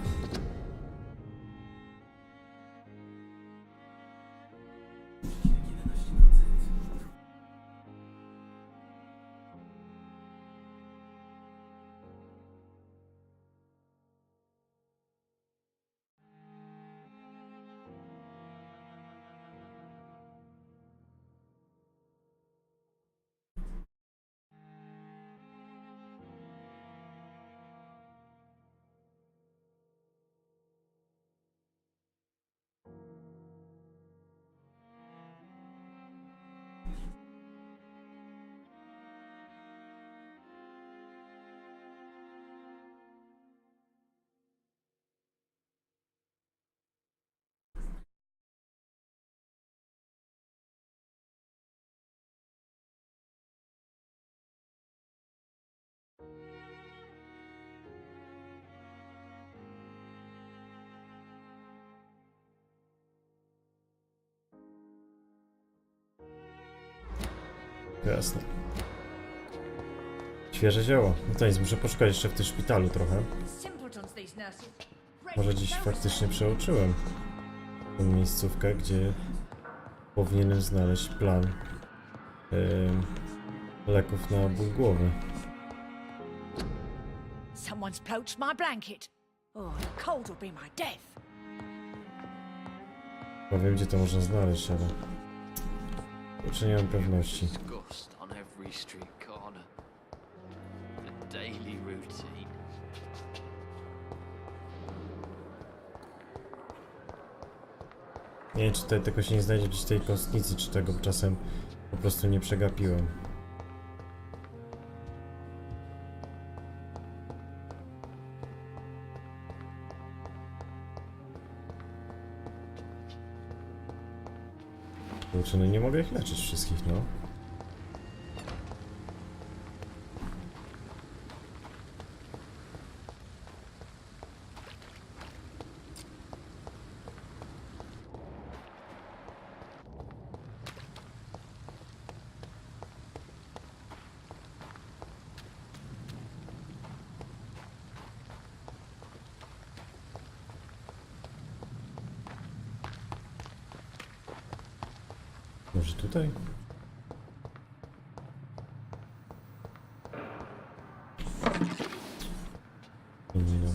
Jasne. Świeże zioło. No to nic, muszę poszukać jeszcze w tym szpitalu trochę. Może dziś faktycznie przeoczyłem tę miejscówkę, gdzie powinienem znaleźć plan leków na ból głowy. Someone's poached my blanket. Oh, the cold will be my death. Bo wiem, gdzie to można znaleźć, ale kurczę, nie mam pewności. On every street corner. The daily routine. Nie wiem, czy tutaj tego się nie znajdzie gdzieś tej kostnicy, czy tego czasem po prostu nie przegapiłem. Kurczę, no nie mogę ich leczyć wszystkich, no. Może tutaj? No.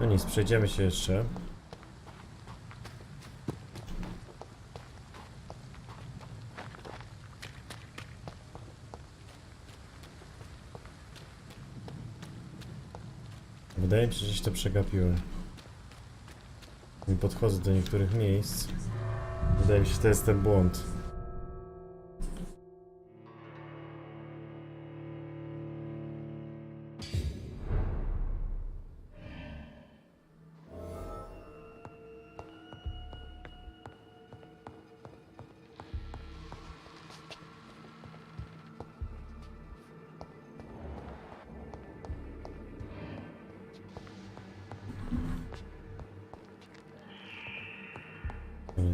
No nic, przejdziemy się jeszcze. Wydaje mi się, że gdzieś to przegapiłem. Nie podchodzę do niektórych miejsc. Wydaje mi się, że to jest ten błąd.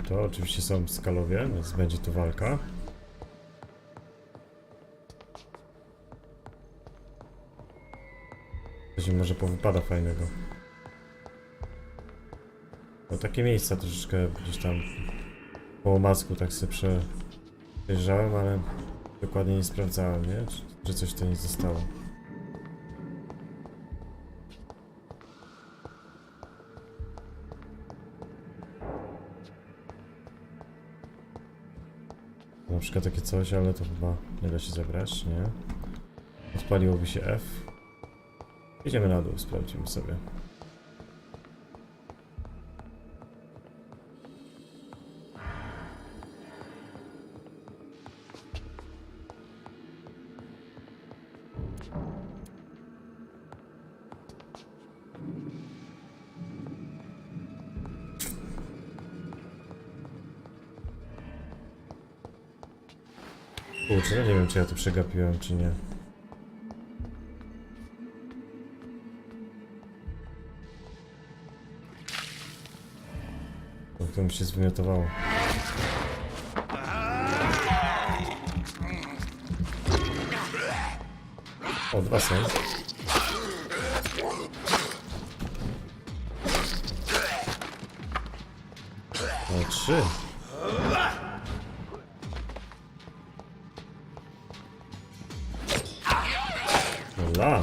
To oczywiście są skalowie, więc będzie tu walka. Coś mi może powypada fajnego. No takie miejsca troszeczkę gdzieś tam po omacku tak sobie przejeżdżałem, ale dokładnie nie sprawdzałem, nie? Czy coś tu nie zostało. Na przykład takie coś, ale to chyba nie da się zabrać, nie? Odpaliłoby się F. Idziemy na dół, sprawdzimy sobie. Kurczę, no nie wiem, czy ja to przegapiłem, czy nie. To mi się zwymiotowało. O, 2 są. O, 3. Ola.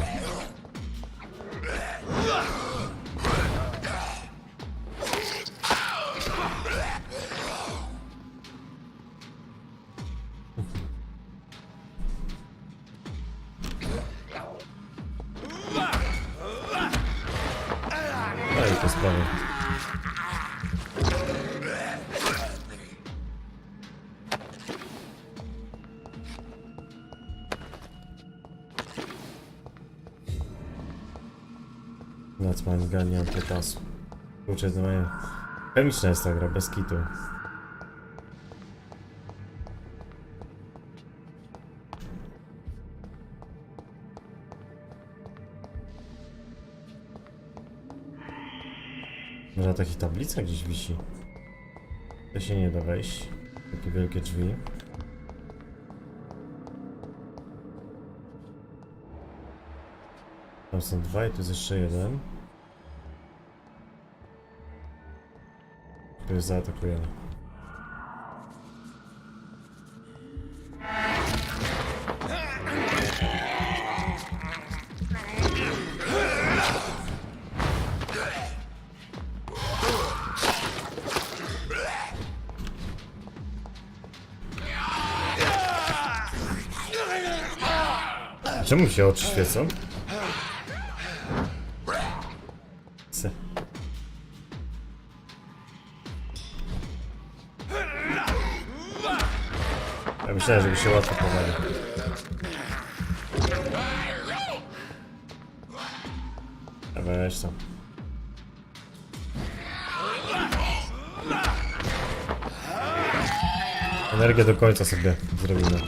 No i to sprawy. Nacman ganiam potasu. Kurczę, to mają... Chemiczna jest ta gra, bez kitu. Może takich tablica gdzieś wisi. To się nie da wejść. Takie wielkie drzwi. Tam są 2 i tu jest jeszcze 1. Tu jest zaatakujemy. Czemu się oczy świecą? Ja myślałem, żeby się łatwo powali. Weź tam. Energię do końca sobie zrobimy.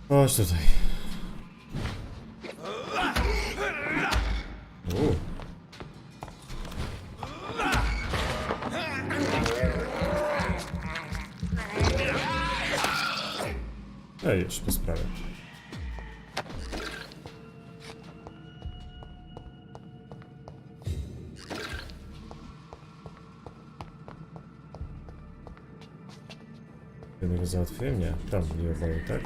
Chodź tutaj. No i już po sprawie. Jednego załatwiłem? Nie. Tam nie było, tak?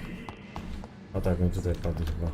A tak, on tutaj padł chyba.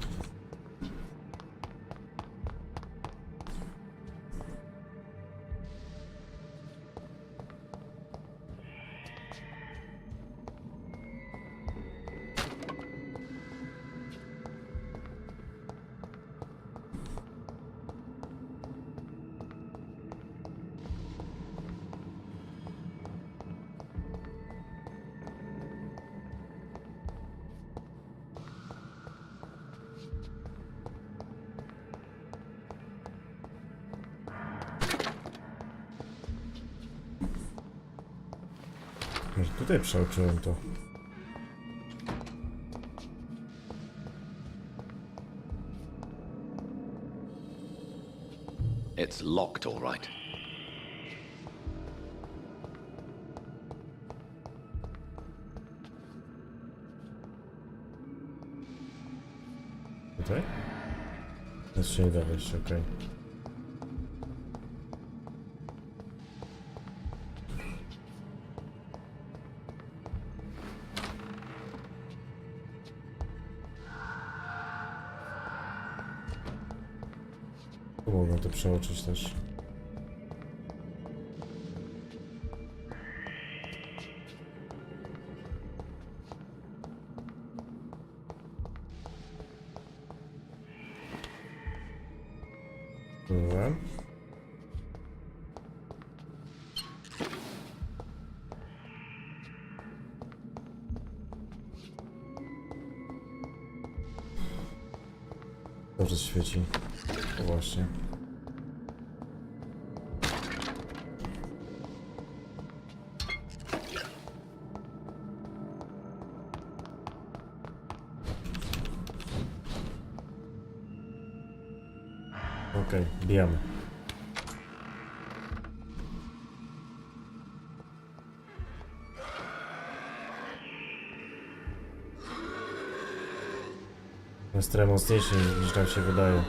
Może tutaj przeoczyłem to. It's locked, all right. Tutaj? Jest się nie da wejść, okej. Tu mogę to przeoczyć też. Dobra. Dobrze świeci. O właśnie. Okej, bijamy. Jest trochę mocniejszy niż nam się wydaje.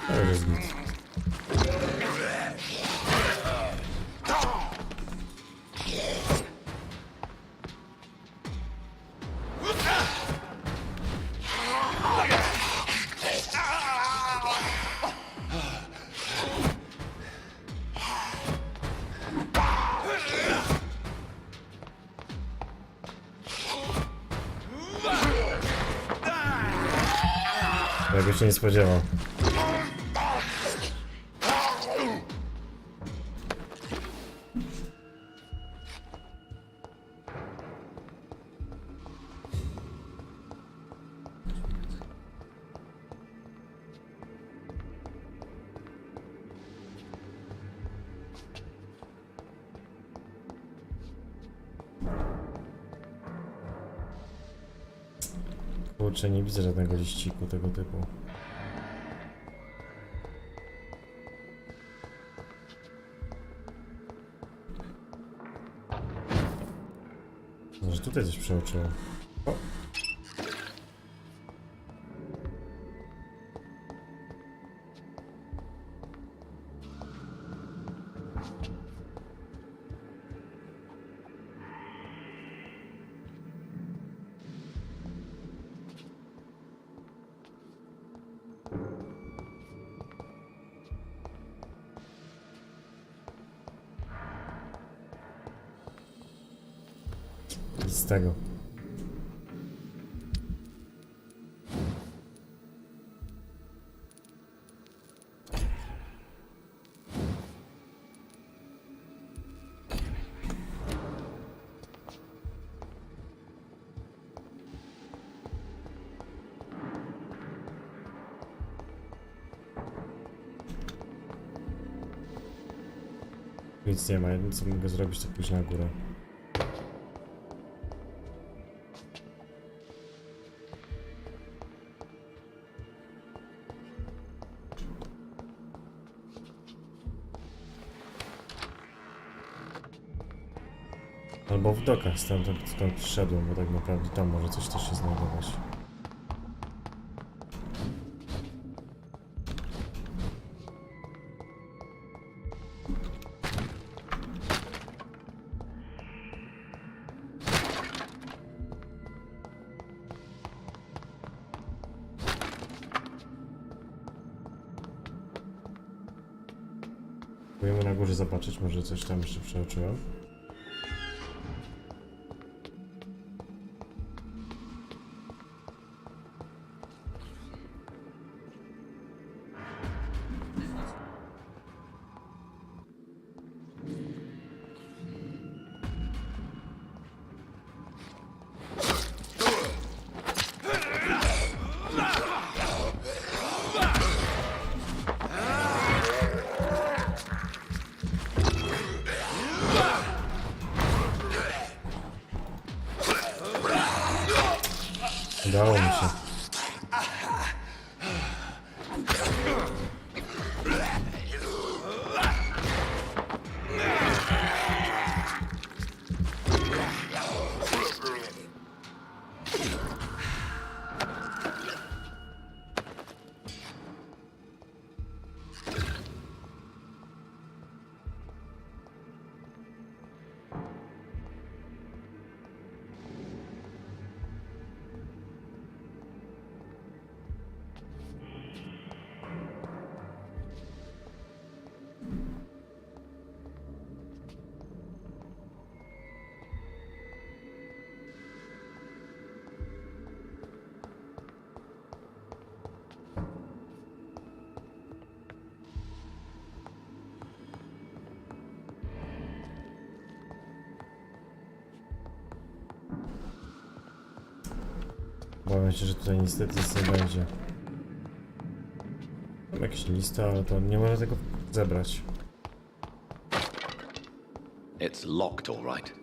To jest nic. Jakby się nie spodziewał. Kurczę, nie widzę żadnego liściku tego typu. Może tutaj coś przeoczyłem. O! Nic z tego. Nic nie ma, jedyne co mogę zrobić to pójść na górę. Albo w dokach, stąd przyszedłem, bo tak naprawdę tam może coś też się znajdować. Próbujemy na górze zobaczyć, może coś tam jeszcze przeoczyłem. Udało mi się. Obawiam się, że tutaj niestety nic nie będzie. Mam jakieś listy, ale to nie można tego zebrać. It's locked, all right.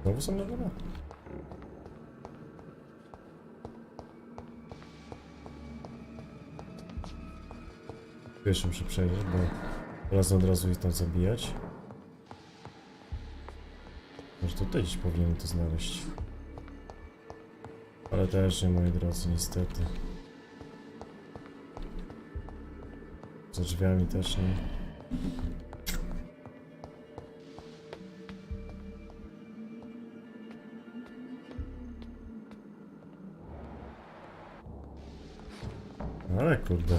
Znowu są na dole? Pierwszy muszę przejrzeć, bo teraz od razu ich tam zabijać. Może tutaj gdzieś powinienem to znaleźć. Ale też nie, moi drodzy, niestety. Za drzwiami też nie. Ale kurde.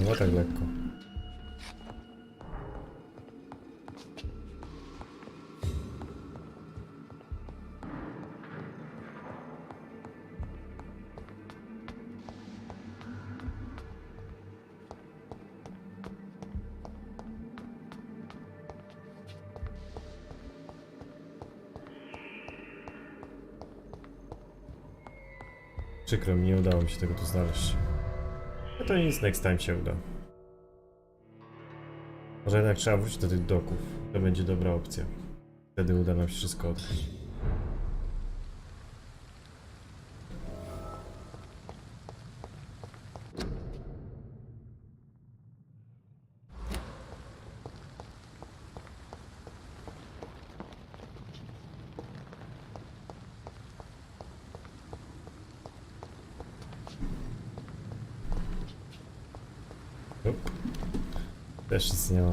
No tak lekko. Przykro mi, nie udało mi się tego tu znaleźć. No to nic, next time się uda. Może jednak trzeba wrócić do tych doków. To będzie dobra opcja. Wtedy uda nam się wszystko odkryć. Też nic nie ma.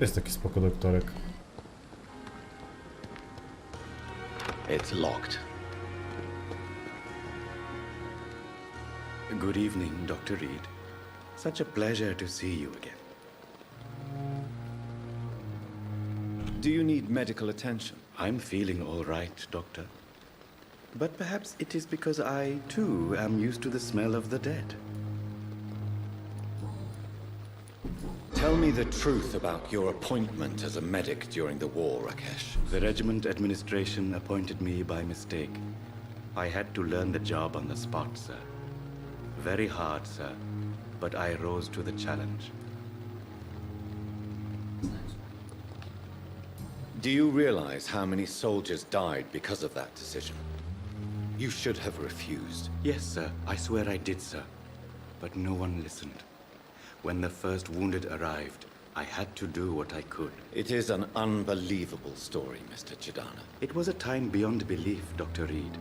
Jest taki spoko doktorek. It's locked. Good evening, Dr. Reed. Such a pleasure to see you again. Do you need medical attention? I'm feeling all right, Doctor. But perhaps it is because I, too, am used to the smell of the dead. Tell me the truth about your appointment as a medic during the war, Rakesh. The regiment administration appointed me by mistake. I had to learn the job on the spot, sir. Very hard, sir, but I rose to the challenge. Do you realize how many soldiers died because of that decision? You should have refused. Yes, sir. I swear I did, sir. But no one listened. When the first wounded arrived, I had to do what I could. It is an unbelievable story, Mr. Chidana. It was a time beyond belief, Dr. Reed.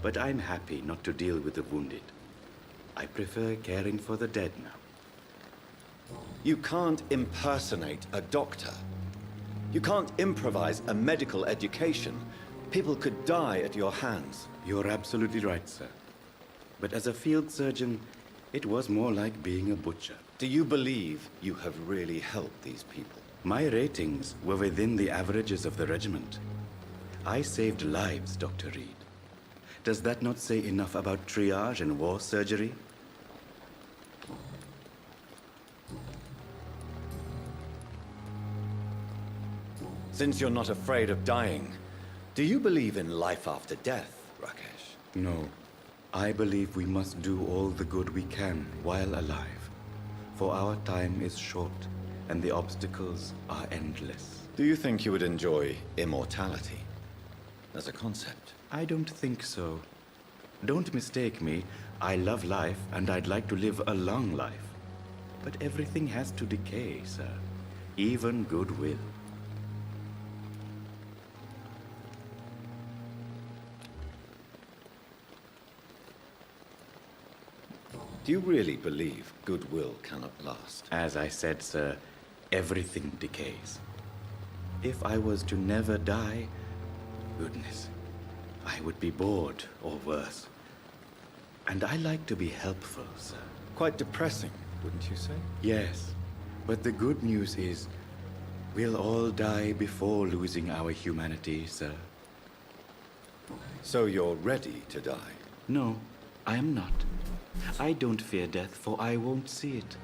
But I'm happy not to deal with the wounded. I prefer caring for the dead now. You can't impersonate a doctor. You can't improvise a medical education. People could die at your hands. You're absolutely right, sir. But as a field surgeon, it was more like being a butcher. Do you believe you have really helped these people? My ratings were within the averages of the regiment. I saved lives, Dr. Reed. Does that not say enough about triage and war surgery? Since you're not afraid of dying, do you believe in life after death, Rakesh? No. I believe we must do all the good we can while alive. For our time is short, and the obstacles are endless. Do you think you would enjoy immortality as a concept? I don't think so. Don't mistake me. I love life, and I'd like to live a long life. But everything has to decay, sir. Even goodwill. Do you really believe goodwill cannot last? As I said, sir, everything decays. If I was to never die, goodness, I would be bored or worse. And I like to be helpful, sir. Quite depressing, wouldn't you say? Yes, but the good news is, we'll all die before losing our humanity, sir. So you're ready to die? No, I am not. I don't fear death, for I won't see it.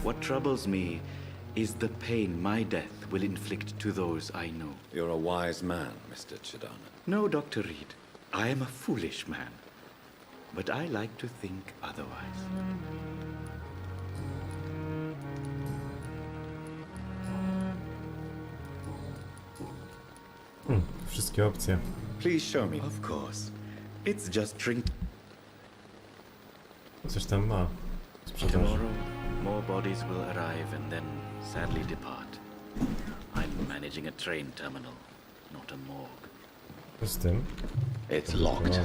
What troubles me is the pain my death will inflict to those I know. You're a wise man, Mr. Chidana. No, Dr. Reed. I am a foolish man. But I like to think otherwise. Wszystkie opcje. Please show me. Of course. It's just drink. Coś tam ma. Sprzedaży. Tomorrow, more bodies will arrive and then sadly depart. I'm managing a train terminal, not a morgue. Co z tym? It's locked.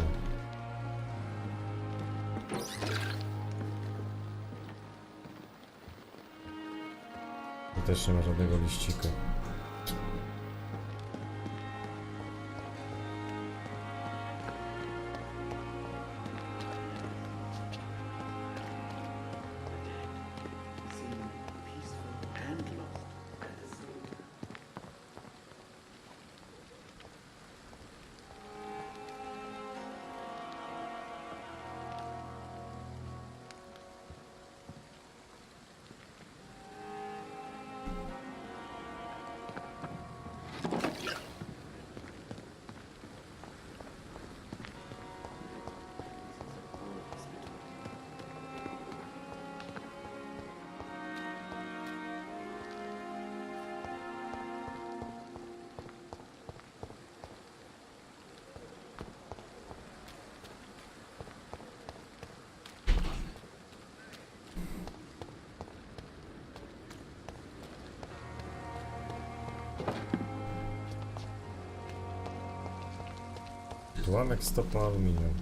Tu też nie ma żadnego liściku. Ułamek stopu aluminium.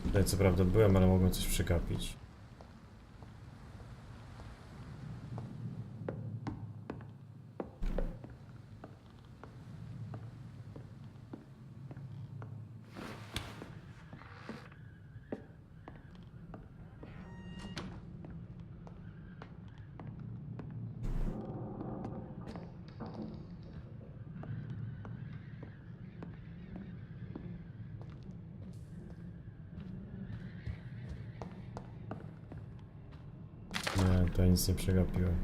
Tutaj co prawda byłem, ale mogłem coś przegapić. To ja nic nie przegapiłem.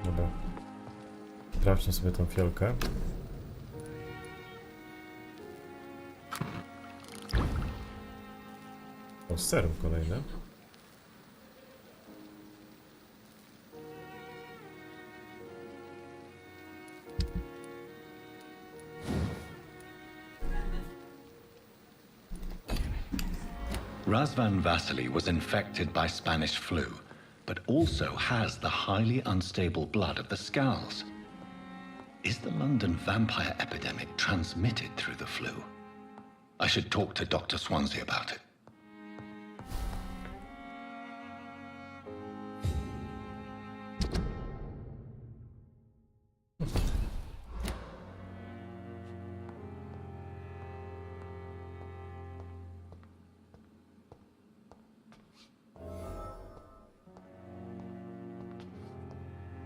Dobra. Sprawdźmy sobie tą fiolkę. O, serum kolejne. Razvan Vasily was infected by Spanish flu, but also has the highly unstable blood of the Scows. Is the London vampire epidemic transmitted through the flu? I should talk to Dr. Swansea about it.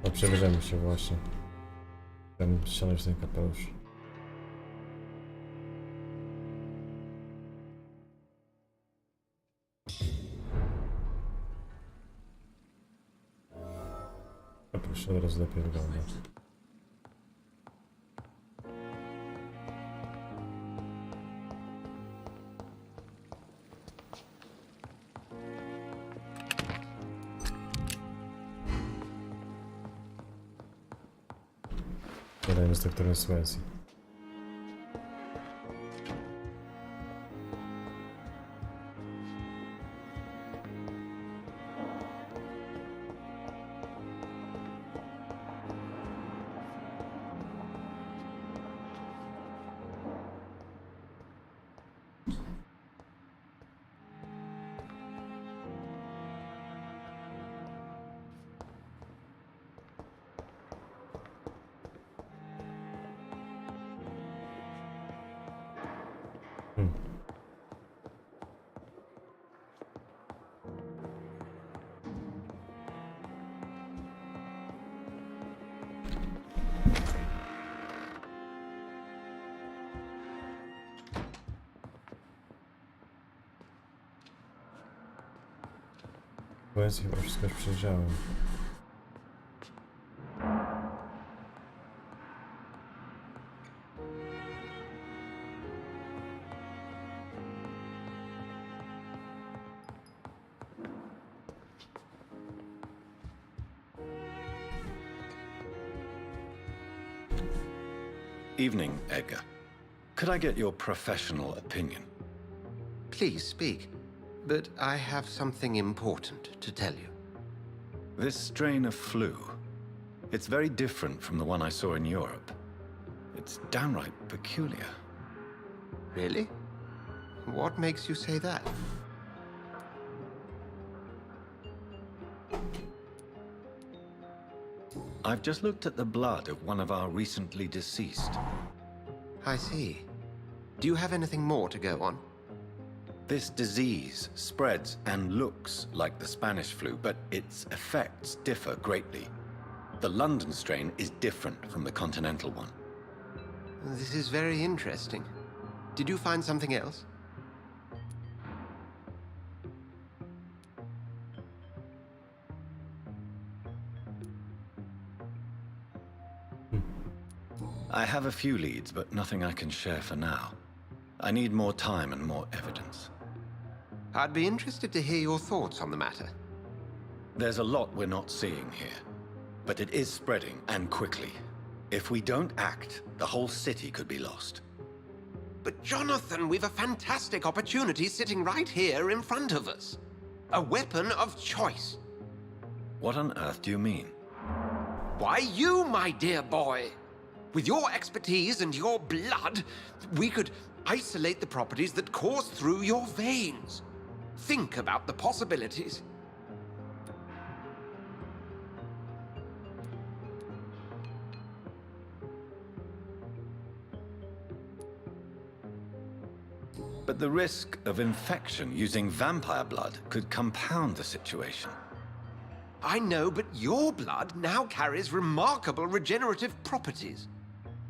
No, przebierzemy się właśnie. Ten ściągnąć ten kapelusz. Kapelusz od razu lepiej wygląda. Gadajmy z doktorem Swansea. Swansea chyba wszystko już przejrzałem. Evening, Edgar. Could I get your professional opinion? Please speak, but I have something important to tell you. This strain of flu, it's very different from the one I saw in Europe. It's downright peculiar. Really? What makes you say that? I've just looked at the blood of one of our recently deceased. I see. Do you have anything more to go on? This disease spreads and looks like the Spanish flu, but its effects differ greatly. The London strain is different from the continental one. This is very interesting. Did you find something else? I have a few leads, but nothing I can share for now. I need more time and more evidence. I'd be interested to hear your thoughts on the matter. There's a lot we're not seeing here, but it is spreading, and quickly. If we don't act, the whole city could be lost. But Jonathan, we've a fantastic opportunity sitting right here in front of us. A weapon of choice. What on earth do you mean? Why, you, my dear boy. With your expertise and your blood, we could isolate the properties that course through your veins. Think about the possibilities. But the risk of infection using vampire blood could compound the situation. I know, but your blood now carries remarkable regenerative properties.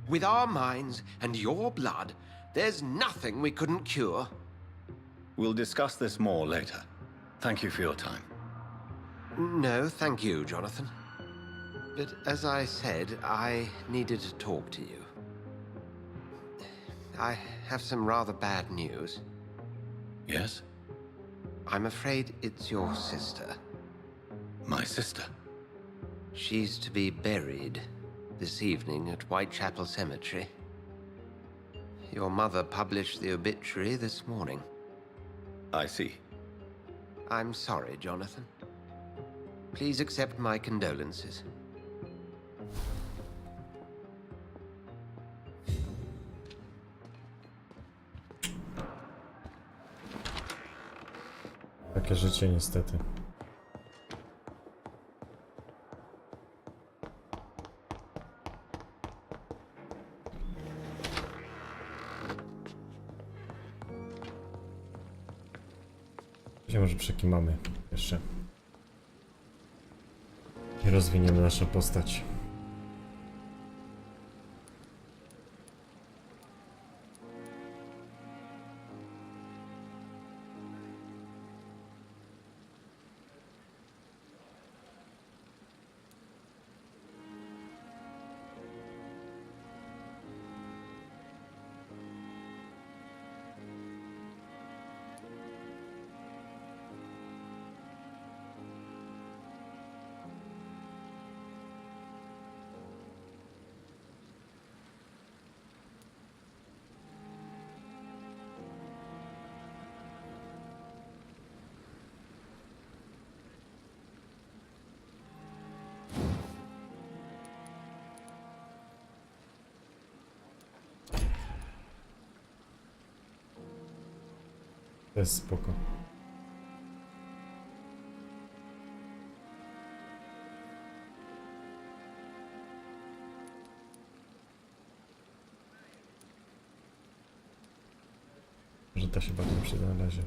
With our minds and your blood, there's nothing we couldn't cure. We'll discuss this more later. Thank you for your time. No, thank you, Jonathan. But as I said, I needed to talk to you. I have some rather bad news. Yes? I'm afraid it's your sister. My sister? She's to be buried this evening at Whitechapel Cemetery. Your mother published the obituary this morning. I see. I'm sorry, Jonathan. Please accept my condolences. Takie życie niestety. Może przekimamy jeszcze i rozwiniemy naszą postać. To jest spoko. Że to się bardziej przyda na razie.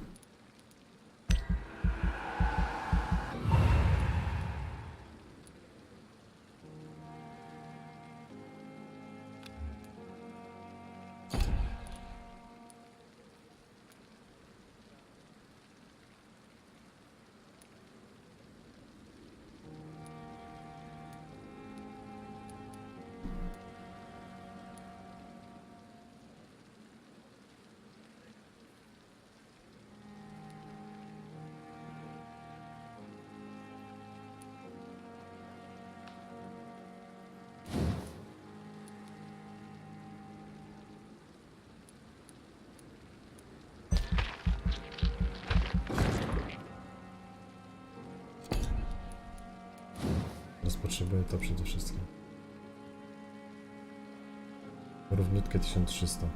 Potrzebuję to przede wszystkim. Równiutkie 1300.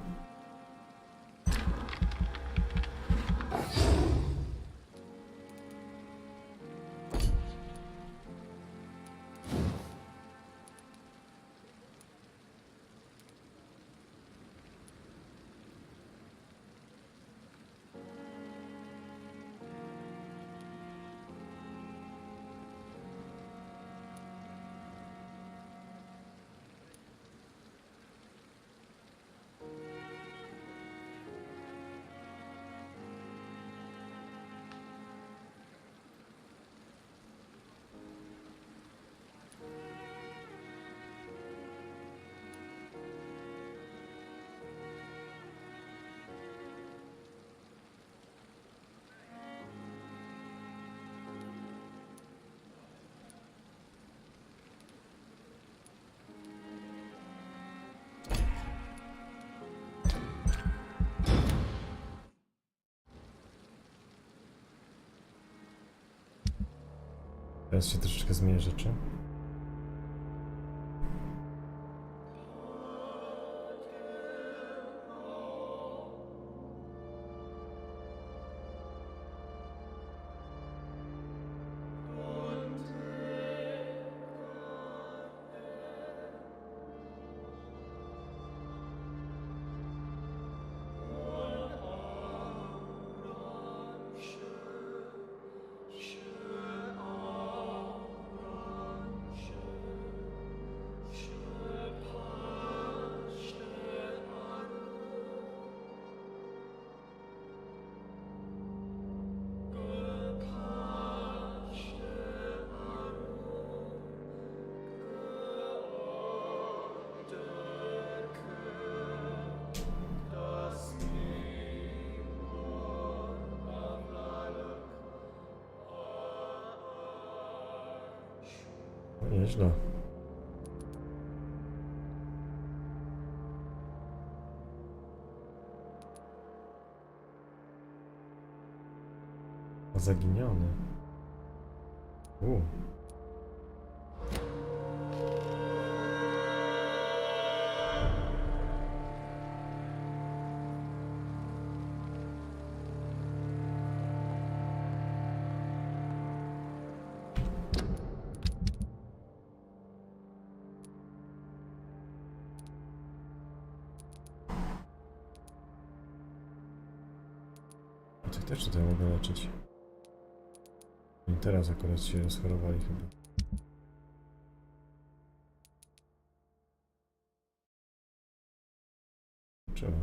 Teraz się troszeczkę zmienię rzeczy. No nieźle. Zaginiony. Tych też tutaj mogę leczyć. I teraz akurat się rozchorowali chyba. Czemu?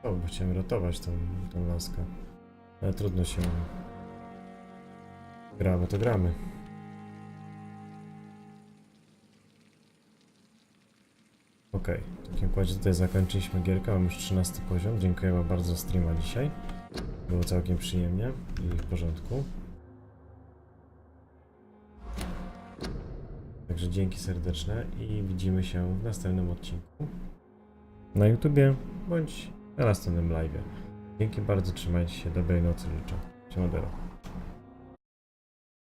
O, bo chciałem ratować tą laskę. Ale trudno się... Gramy to gramy. Okej, w takim układzie tutaj zakończyliśmy gierkę, mam już 13 poziom. Dziękuję wam bardzo za streama dzisiaj. Było całkiem przyjemnie i w porządku. Także dzięki serdeczne i widzimy się w następnym odcinku na YouTubie bądź na następnym live'ie. Dzięki bardzo, trzymajcie się, dobrej nocy życzę. Siemandero.